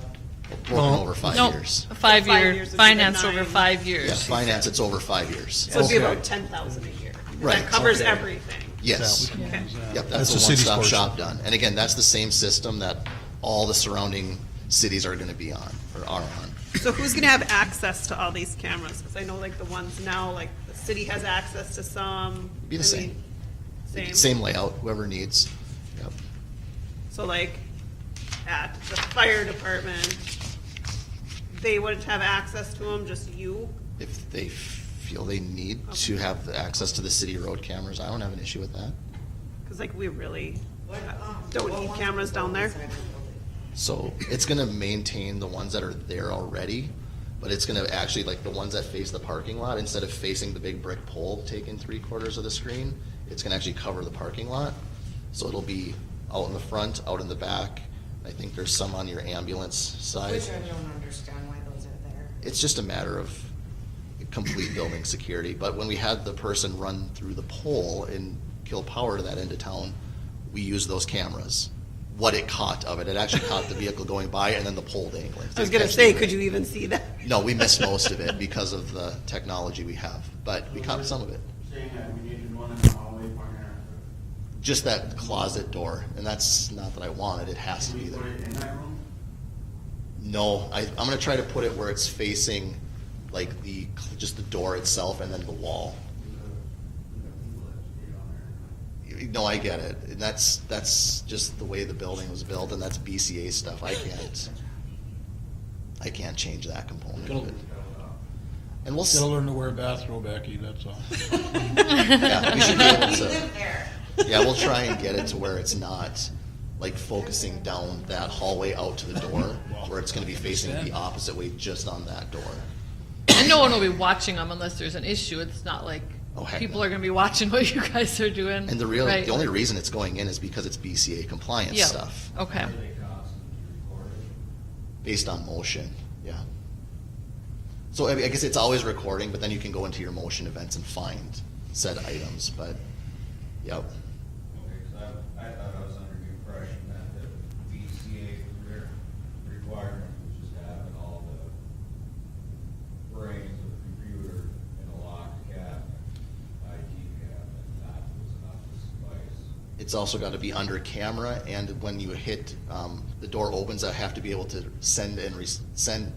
Broken over 5 No, years. a 5 5-year, years would be the finance over 9. 5 Yeah, years. finance, it's over 5 years. So it'd be Okay. about 10,000 a year. Right. That covers Okay. everything. Yes. Okay. Yep, That's that's the a city's one-stop portion. shop done. And again, that's the same system that all the surrounding cities are gonna be on, or are on. So who's gonna have access to all these cameras? Because I know like the ones now, like the city has access to some. Be the I same. mean, Same. Same layout, whoever needs. Yep. So like at the fire department, they wouldn't have access to them, just you? If they feel they need to have the access to the city road cameras, I don't have an issue with that. Because like we really What, don't what need ones cameras would down go there. inside the building? So it's gonna maintain the ones that are there already, but it's gonna actually, like the ones that face the parking lot, instead of facing the big brick pole taking 3/4 of the screen, it's gonna actually cover the parking lot. So it'll be out in the front, out in the back. I think there's some on your ambulance side. Which I don't understand why those are there. It's just a matter of complete building security. But when we had the person run through the pole and kill power to that end of town, we used those cameras. What it caught of it, it actually caught the vehicle going by and then the pole dangling. I was gonna say, could you even see that? No, we missed most of it because of the technology we have, but we caught some of it. Saying that we needed one in the hallway corner. Just that closet door, and that's not that I want it, it has to Can be we put there. it in that room? No, I'm gonna try to put it where it's facing, like just the door itself and then the wall. No, I get it. And that's just the way the building was built, and that's BCA stuff. I can't change that component of it. And we'll, gotta learn to wear a bathrobe, Becky, that's all. yeah, we should be able We to, live there. yeah, we'll try and get it to where it's not like focusing down that hallway out to the door, where it's gonna be facing the opposite way just on that door. And no one will be watching them unless there's an issue. It's not like Oh, heck people no. are gonna be watching what you guys are doing. And Right. the only reason it's going in is because it's BCA compliance Yeah. stuff, Okay. based on motion, yeah. So I guess it's always recording, but then you can go into your motion events and find said items, but, yep. Okay, 'cause I thought I was under the impression that the BCA requirement was just having all the brains of the computer in a locked cabinet, IT cabinet, that was enough to suffice. It's also got to be under camera, and when you hit, the door opens, I have to be able to send and send,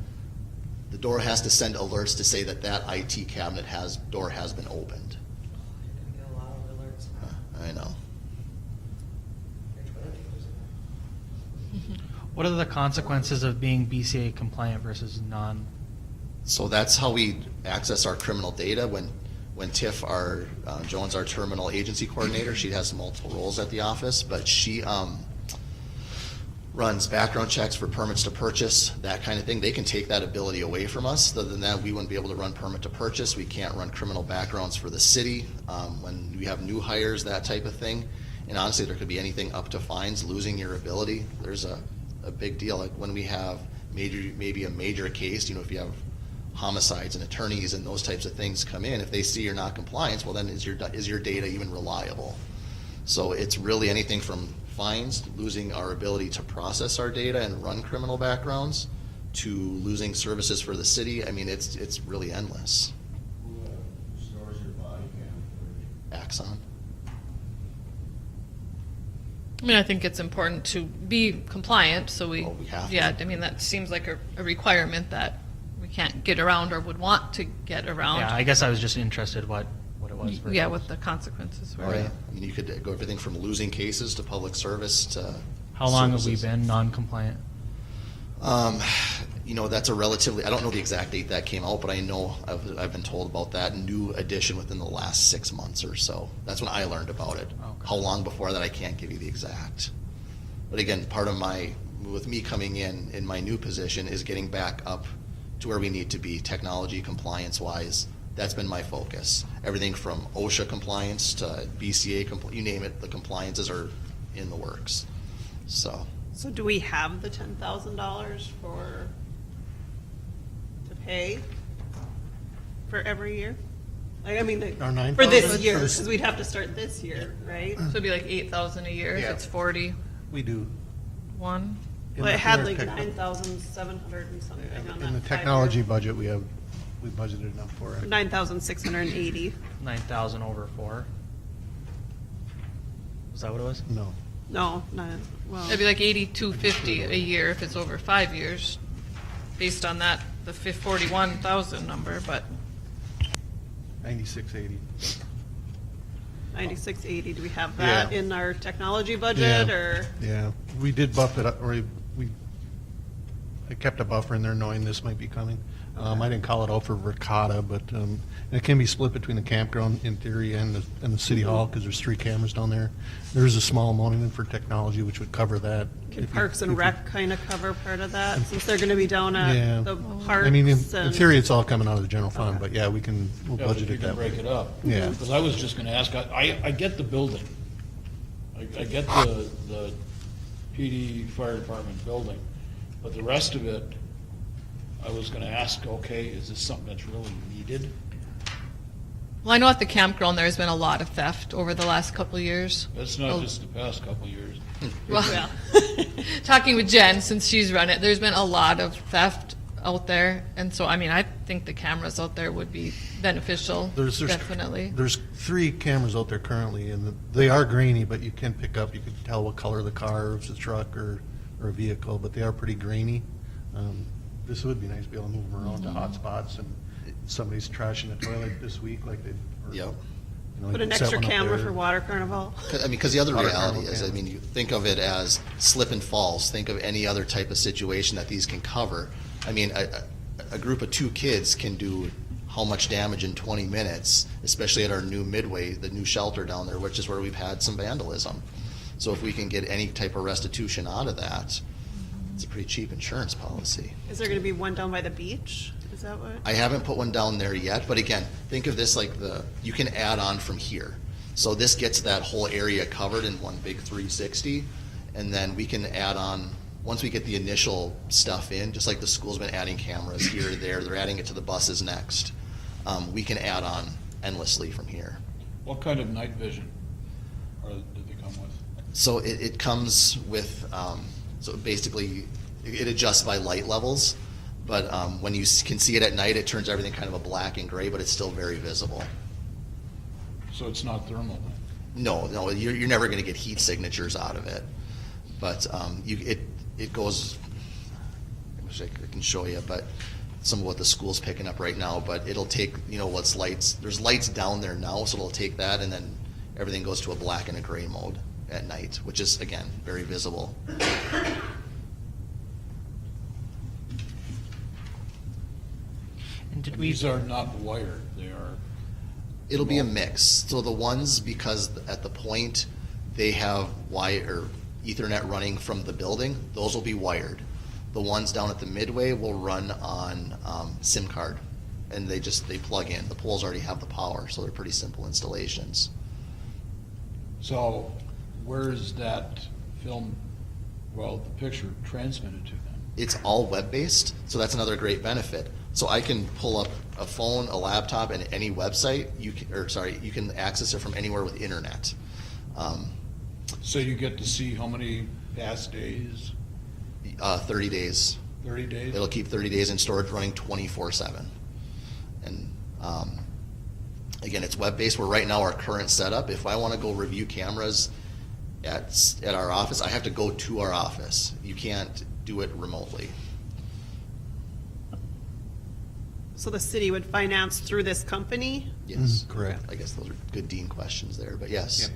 the door has to send alerts to say that that IT cabinet door has been opened. You get a lot of alerts now. I know. Your toilet paper's in What are the consequences of being BCA compliant versus non? So that's how we access our criminal data. When Tiff, Jones, our terminal agency coordinator, she has multiple roles at the office, but runs background checks for permits to purchase, that kind of thing. They can take that ability away from us. Other than that, we wouldn't be able to run permit to purchase. We can't run criminal backgrounds for the city. When we have new hires, that type of thing. And honestly, there could be anything up to fines, losing your ability. There's a big deal. Like when we have maybe a major case, if you have homicides and attorneys and those types of things come in, if they see you're not compliant, well then is your data even reliable? So it's really anything from fines, losing our ability to process our data and run criminal backgrounds, to losing services for the city. I mean, it's really endless. Who stores your body cam footage? Axon. I mean, I think it's important to be compliant, so we have to. yeah, I mean, that seems like a requirement that we can't get around or would want to get around. Yeah, I guess I was just interested what it was. for Yeah, those. what the consequences were. Oh, yeah. I mean, you could go everything from losing cases to public service to. How long have we services. been non-compliant? That's a relatively, I don't know the exact date that came out, but I know I've been told about that new addition within the last 6 months or so. That's when I learned about it. Okay. How long before that, I can't give you the exact. But again, part of with me coming in my new position is getting back up to where we need to be technology compliance wise. That's been my focus. Everything from OSHA compliance to BCA, you name it, the compliances are in the works. So. So do we have the $10,000 to pay for every year? I mean, Our 9,000 for this for year, this- because we'd have to start this year, right? So it'd be like 8,000 a year if Yeah. it's 41. We do. Well, In it the- had in like our tech- 9,700 and something on that. In the 5-year. technology budget, we budgeted enough for it. 9,680. 9,000 over 4. Is that what it was? No. No, well, It'd be like 8,250 a year if it's over 5 years, based on that, the 41,000 number, but 9680. 9,680. Do we have that Yeah. in our technology budget, Yeah. or? Yeah, we did buff it up, or I kept a buffer in there knowing this might be coming. I didn't call it out for Verkada, but it can be split between the campground in theory and the city hall, because there's 3 cameras down there. There's a small amount in it for technology, which would cover that. Can If you- Parks and if you- Rec kind of cover part of that, since they're gonna be down Yeah. at the parks? I mean, in and- theory, it's all coming out of the general fund, Okay. but yeah, we'll Yeah, but budget you it can that way. break it up. Yeah. Because I was just gonna ask, I get the building. I get the PD fire department building, but the rest of it, I was gonna ask, okay, is this something that's really needed? well, I know at the campground, there's been a lot of theft over the last couple of years. That's not just the past couple of years. Well, talking with Jen, since she's run it, there's been a lot of theft out there, and so, I mean, I think the cameras out there would be beneficial, There's definitely. There's 3 cameras out there currently, and they are grainy, but you can pick up, you can tell what color the car, if it's a truck or a vehicle, but they are pretty grainy. This would be nice to be able to move them around to hot spots, and somebody's trashing the toilet this week like they. or, Yep. you know, Put you an can set extra one up camera there. for Water Carnival. Because the other Water reality carnival, is, yeah. I mean, you think of it as slip and falls, think of any other type of situation that these can cover. I mean, a group of 2 kids can do how much damage in 20 minutes, especially at our new Midway, the new shelter down there, which is where we've had some vandalism. So if we can get any type of restitution out of that, it's a pretty cheap insurance policy. Is there gonna be one down by the beach? Is that what? I haven't put one down there yet, but again, think of this like you can add on from here. So this gets that whole area covered in one big 360, and then we can add on, once we get the initial stuff in, just like the school's been adding cameras here or there, they're adding it to the buses next. We can add on endlessly from here. What kind of night vision did they come with? So it comes with, so basically, it adjusts by light levels, but when you can see it at night, it turns everything kind of a black and gray, but it's still very visible. So it's not thermal then? No, you're never going to get heat signatures out of it, but it goes. I wish I can show you, but some of what the school's picking up right now. But it'll take what's lights. There's lights down there now, so it'll take that, and then everything goes to a black and a gray mode at night, which is again very visible. And did we? These are not wired, they are, It'll be a mix. So the ones, because at the point they have wire, Ethernet running from the building, those will be wired. The ones down at the Midway will run on SIM card, and they plug in. The poles already have the power, so they're pretty simple installations. So where's that film, well, the picture transmitted to them? It's all web-based, so that's another great benefit. So I can pull up a phone, a laptop, and any website. You can access it from anywhere with internet. So you get to see how many past days, 30 days. 30 days? It'll keep 30 days in storage running 24/7. And again, it's web-based. Where right now our current setup, if I want to go review cameras at our office, I have to go to our office. You can't do it remotely. So the city would finance through this company? Yes. Correct. I guess those are good Dean questions there, but yes. Yep.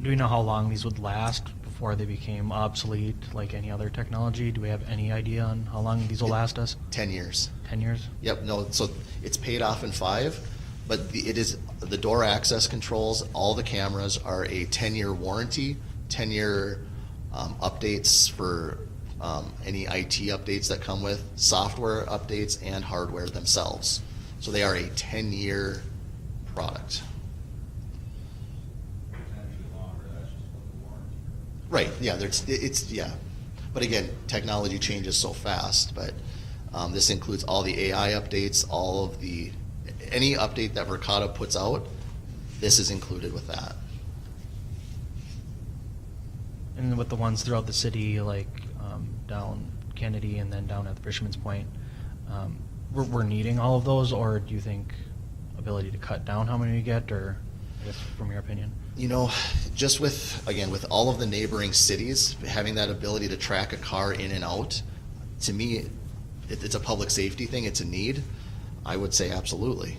Do we know how long these would last before they became obsolete, like any other technology? Do we have any idea on how long these will last us? 10 years. 10 years? Yep, no, so it's paid off in 5, but the door access controls, all the cameras are a 10-year warranty, 10-year updates for any IT updates that come with, software updates, and hardware themselves. So they are a 10-year product. Potentially longer, that's just what the warranty. Right, yeah, yeah. But again, technology changes so fast, but this includes all the AI updates, any update that Verkada puts out, this is included with that. And with the ones throughout the city, like down Kennedy and then down at the Fisherman's Point, we're needing all of those, or do you think ability to cut down how many we get, or I guess from your opinion? You know, just with all of the neighboring cities, having that ability to track a car in and out, to me, it's a public safety thing, it's a need. I would say absolutely.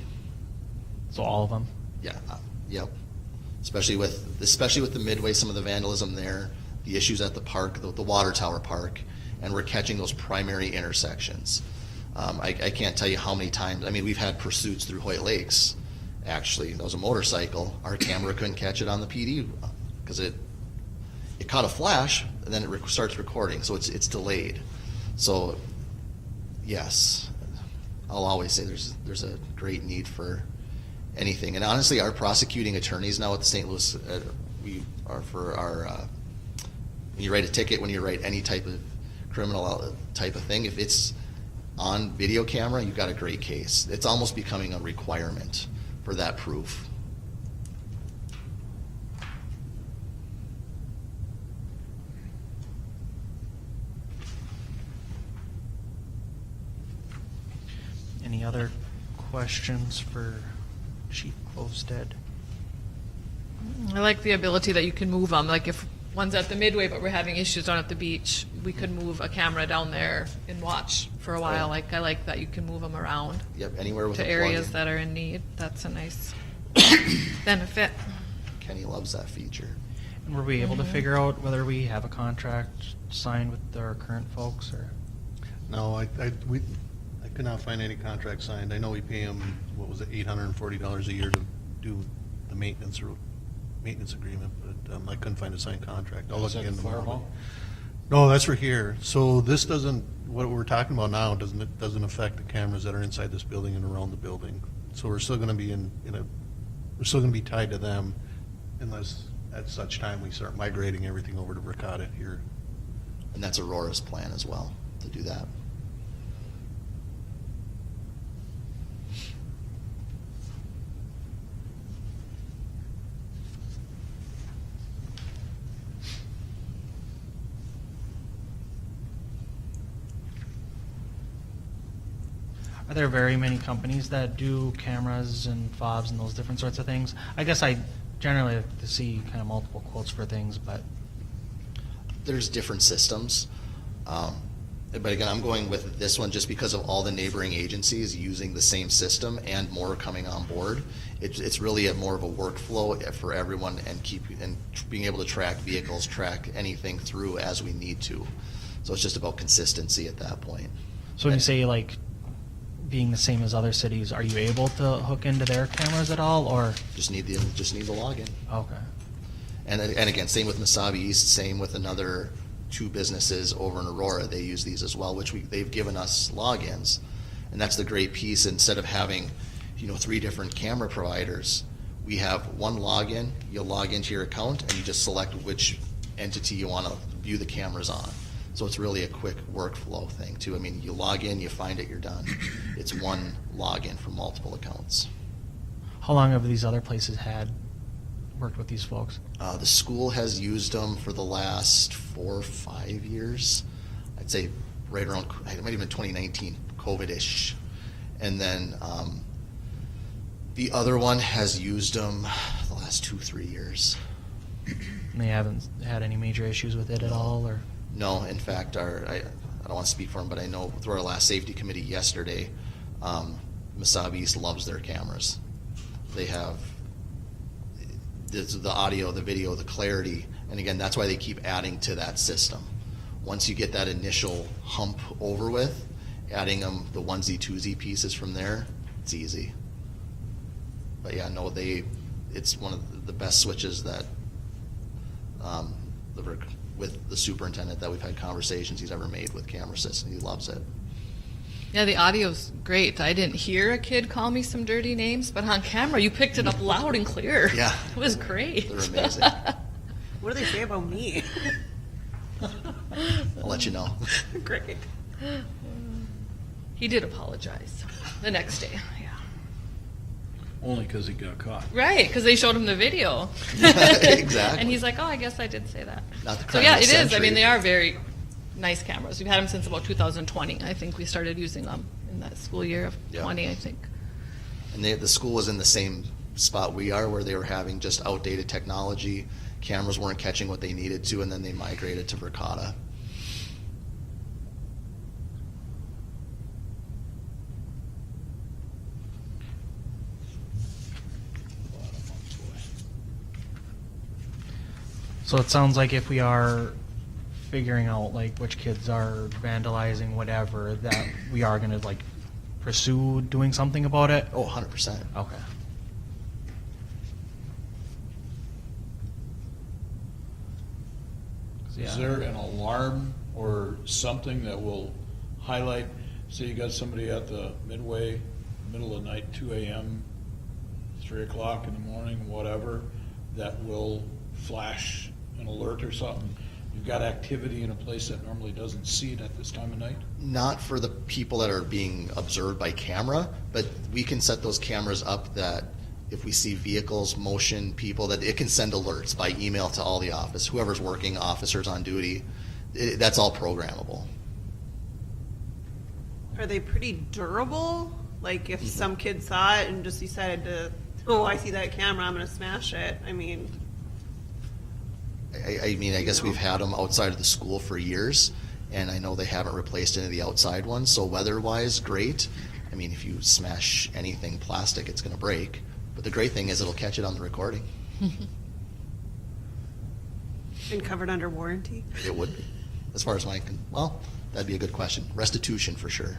So all of them? Yeah, yep. Especially with the Midway, some of the vandalism there, the issues at the park, the water tower park, and we're catching those primary intersections. I can't tell you how many times, I mean, we've had pursuits through Hoyt Lakes. Actually, that was a motorcycle. Our camera couldn't catch it on the PD because it caught a flash and then it starts recording, so it's delayed. So, yes, I'll always say there's a great need for anything. And honestly, our prosecuting attorneys now at the St. Louis, we are for our, when you write a ticket, when you write any type of criminal type of thing, if it's on video camera, you've got a great case. It's almost becoming a requirement for that proof. Any other questions for Chief Closted? I like the ability that you can move them, like if one's at the Midway but we're having issues down at the beach, we could move a camera down there and watch for a while. Like, I like that you can move them around Yep, anywhere with to a areas plug-in. that are in need. That's a nice benefit. Kenny loves that feature. And were we able to figure out whether we have a contract signed with our current folks, or? No, I could not find any contract signed. I know we pay them, what was it, $840 a year to do the maintenance agreement, but I couldn't find a signed contract. I'll look Is that again the tomorrow. Fireball? No, that's for here. So this doesn't, what we're talking about now doesn't affect the cameras that are inside this building and around the building. So we're still gonna be we're still gonna be tied to them unless at such time we start migrating everything over to Verkada here. And that's Aurora's plan as well, to do that. Are there very many companies that do cameras and fobs and those different sorts of things? I guess I generally like to see kind of multiple quotes for things, but There's different systems. But again, I'm going with this one just because of all the neighboring agencies using the same system and more coming on board. It's really more of a workflow for everyone and being able to track vehicles, track anything through as we need to. So it's just about consistency at that point. so when you say like being the same as other cities, are you able to hook into their cameras at all, or? Just need the login. Okay. And again, same with Mesabi East, same with another 2 businesses over in Aurora. They use these as well, which they've given us logins. And that's the great piece. Instead of having, 3 different camera providers, we have one login. You log into your account and you just select which entity you want to view the cameras on. So it's really a quick workflow thing too. I mean, you log in, you find it, you're done. It's one login for multiple accounts. How long have these other places worked with these folks? The school has used them for the last 4 or 5 years. I'd say right around, it might have been 2019, COVID-ish. And then the other one has used them the last 2-3 years. And they haven't had any major issues with it at all, or? No, in fact, I don't want to speak for them, but I know through our last safety committee yesterday, Mesabi East loves their cameras. They have the audio, the video, the clarity, and again, that's why they keep adding to that system. Once you get that initial hump over with, adding them the onesie, twosie pieces from there, it's easy. But yeah, no, it's one of the best switches that with the superintendent that we've had conversations he's ever made with camera system. He loves it. Yeah, the audio's great. I didn't hear a kid call me some dirty names, but on camera you picked it up loud and clear. Yeah. It was great. They're amazing. What do they say about me? I'll let you know. Great. He did apologize the next day. Yeah. Only because he got caught. Right, because they showed him the video. Exactly. And he's like, oh, I guess I did say that. Not the So crime yeah, of it the is. I century. mean, they are very nice cameras. We've had them since about 2020. I think we started using them in that school year of Yeah. 20, I think. And the school was in the same spot we are, where they were having just outdated technology. Cameras weren't catching what they needed to, and then they migrated to Verkada. So it sounds like if we are figuring out like which kids are vandalizing whatever, that we are going to like pursue doing something about it. Oh, 100%. Okay. Is there an alarm or something that will highlight, say you got somebody at the Midway, middle of the night, 2 a.m., 3 o'clock in the morning, whatever, that will flash an alert or something? You've got activity in a place that normally doesn't see it at this time of night? Not for the people that are being observed by camera, but we can set those cameras up that if we see vehicles, motion, people, that it can send alerts by email to all the office, whoever's working, officers on duty. That's all programmable. Are they pretty durable? Like if some kid saw it and just decided to, oh, I see that camera, I'm going to smash it. I mean, I mean, I guess we've had them outside of the school for years, and I know they haven't replaced any of the outside ones, so weather-wise, great. I mean, if you smash anything plastic, it's going to break. But the great thing is it'll catch it on the recording. and covered under warranty. It would be. As far as well, that'd be a good question. Restitution for sure.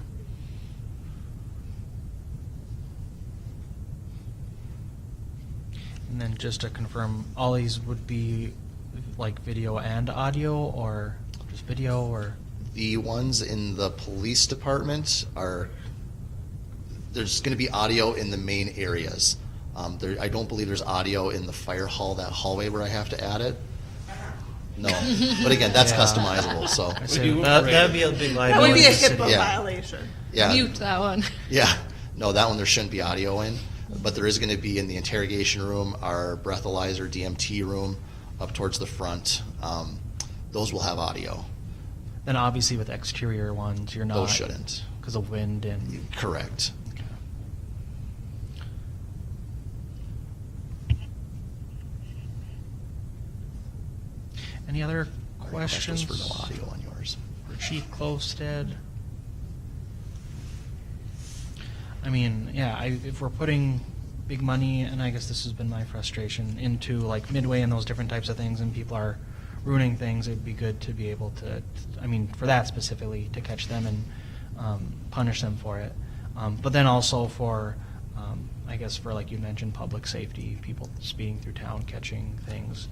And then just to confirm, all these would be like video and audio, or just video, or? The ones in the police department there's going to be audio in the main areas. I don't believe there's audio in the fire hall, that hallway where I have to add it. No, but again, that's Yeah. customizable, so, I say That'd be a big That would liability. be a to the city. HIPAA Yeah. violation. yeah. Mute that one. Yeah, no, that one there shouldn't be audio in, but there is going to be in the interrogation room, our breathalyzer DMT room, up towards the front. Those will have audio. Then obviously with exterior ones, you're not. Those shouldn't. Because of wind and. Correct. Okay. Any other questions For no audio on yours. for Chief Closted? I mean, yeah, if we're putting big money, and I guess this has been my frustration, into like Midway and those different types of things, and people are ruining things, it'd be good to be able to, I mean, for that specifically, to catch them and punish them for it. But then also for, I guess for, like you mentioned, public safety, people speeding through town, catching things.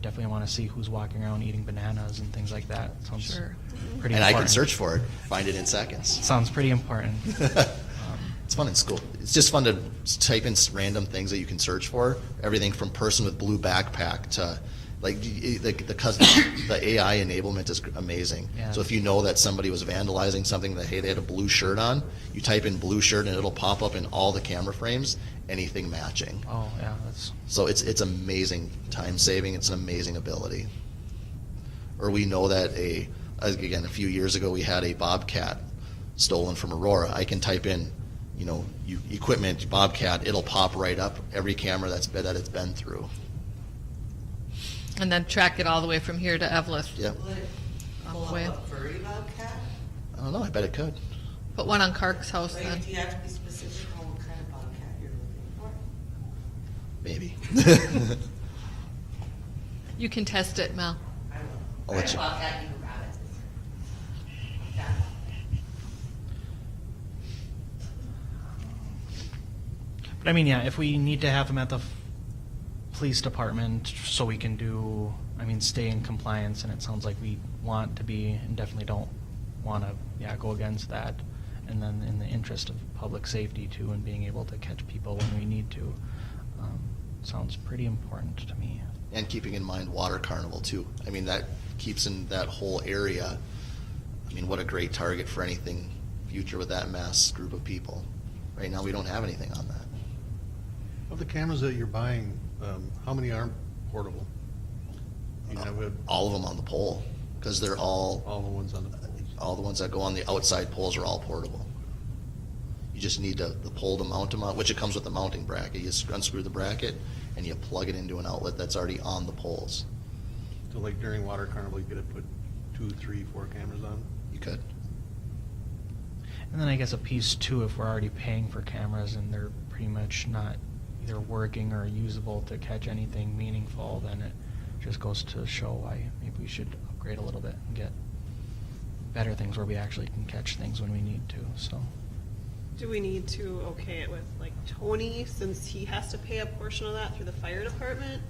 Definitely want to see who's walking around eating bananas and things like that. Sounds Sure. pretty And I important. can search for it, find it in seconds. Sounds pretty important. It's fun in school. It's just fun to type in random things that you can search for. Everything from person with blue backpack to like the AI enablement is amazing. Yeah. So if you know that somebody was vandalizing something that, hey, they had a blue shirt on, you type in blue shirt and it'll pop up in all the camera frames, anything matching. Oh, yeah, that's, So it's amazing time saving. It's an amazing ability. Or we know that again, a few years ago we had a Bobcat stolen from Aurora. I can type in, equipment Bobcat. It'll pop right up every camera that it's been through. And then track it all the way from here to Evelyn. Yep. Will it All the pull way. up a furry bobcat? I don't know. I bet it could. Put one on Clark's house Like, then. do you have to be specific on what kind of bobcat you're looking for? Maybe. You can test it, Mel. I will. I'll let you- Bobcat, you got it. Yeah. but I mean, yeah, if we need to have them at the police department so we can do, stay in compliance, and it sounds like we want to be and definitely don't want to, go against that. And then in the interest of public safety too, and being able to catch people when we need to, sounds pretty important to me. And keeping in mind Water Carnival too. That keeps in that whole area. What a great target for anything future with that mass group of people. Right now we don't have anything on that. Of the cameras that you're buying, how many aren't portable? You have All of them on the pole, because they're all the ones on the poles. all the ones that go on the outside poles are all portable. You just need the pole to mount them on, which it comes with the mounting bracket. You just unscrew the bracket and you plug it into an outlet that's already on the poles. So like during Water Carnival, you could have put 2, 3, 4 cameras on? You could. And then I guess a piece too, if we're already paying for cameras and they're pretty much not either working or usable to catch anything meaningful, then it just goes to show why maybe we should upgrade a little bit and get better things where we actually can catch things when we need to, so. Do we need to okay it with like Tony, since he has to pay a portion of that through the fire department?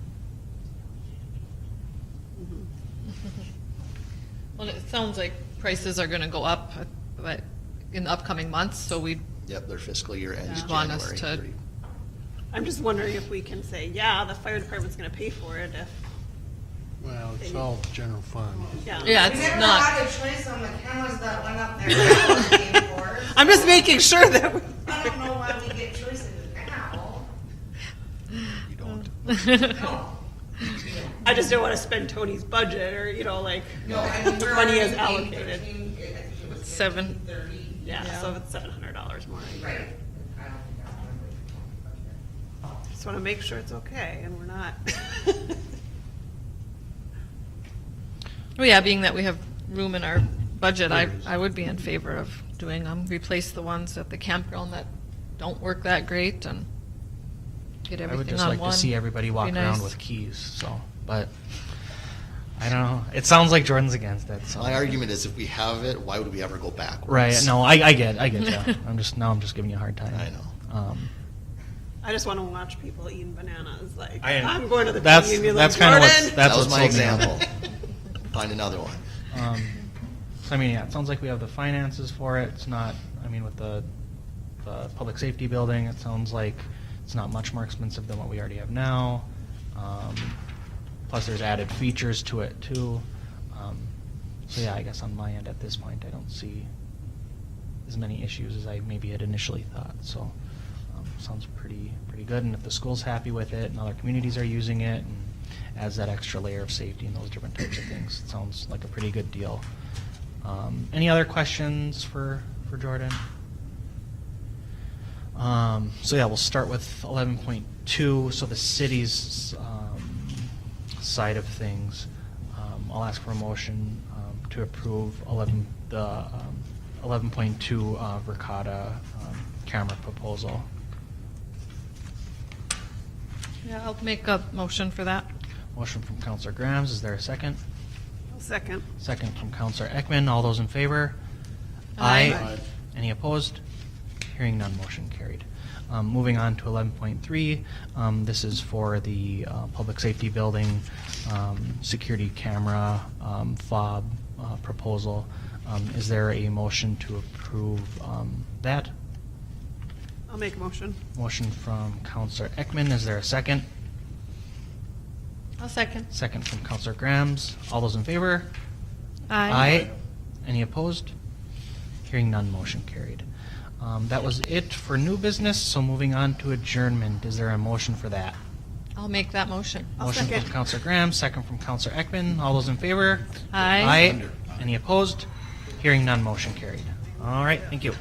Well, it sounds like prices are gonna go up, but in the upcoming months, so we, Yep, their fiscal year ends Yeah. Want us January. to- 30. I'm just wondering if we can say, yeah, the fire department's gonna pay for it if, Well, it's all general fund. yeah. yeah, We it's never not, had a choice on the cameras that went up there that was paid for. I'm just making sure that we. I don't know why we get choices now. You don't. No. I just don't wanna spend Tony's budget or, like, No, the we're money is already paying allocated. 13, I think it was 7. 30. Yeah, so it's $700 more. Right. I don't think that's what I'm. Just wanna make sure it's okay and we're not. well, yeah, being that we have room in our budget, I would be in favor of doing them, replace the ones at the campground that don't work that great and get I would everything just on like one. to see everybody walk Be around nice. with keys, so, but, I don't know, it sounds like Jordan's against it, so. My argument is if we have it, why would we ever go backwards? Right, no, I get you, I'm just giving you a hard time. I know. I just wanna watch people eating bananas, like, I- I'm going to the that's- beach and be like, that's kinda what's- Jordan. that's That was what my sold me on it. example. Find another one. So it sounds like we have the finances for it. It's not, with the public safety building, it sounds like it's not much more expensive than what we already have now. Plus there's added features to it too. So yeah, I guess on my end at this point, I don't see as many issues as I maybe had initially thought. So sounds pretty good. And if the school's happy with it and other communities are using it and adds that extra layer of safety and those different types of things, it sounds like a pretty good deal. Any other questions for Jordan? So yeah, we'll start with 11.2. So the city's side of things. I'll ask for a motion to approve 11.2 Verkada camera proposal. Yeah, I'll make a motion for that. Motion from Counselor Grams. Is there a second? Second. Second from Counselor Ekman. All those in favor? Aye. Aye. Any opposed? Hearing none, motion carried. Moving on to 11.3, this is for the public safety building security camera fob proposal. Is there a motion to approve that? I'll make a motion. Motion from Counselor Ekman. Is there a second? I'll second. Second from Counselor Grams. All those in favor? Aye. Any opposed? Hearing none, motion carried. That was it for new business, so moving on to adjournment. Is there a motion for that? I'll make that motion. I'll Motion second. from Counselor Graham, second from Counselor Ekman. All those in favor? Aye. Any opposed? Hearing none, motion carried. All right, thank you.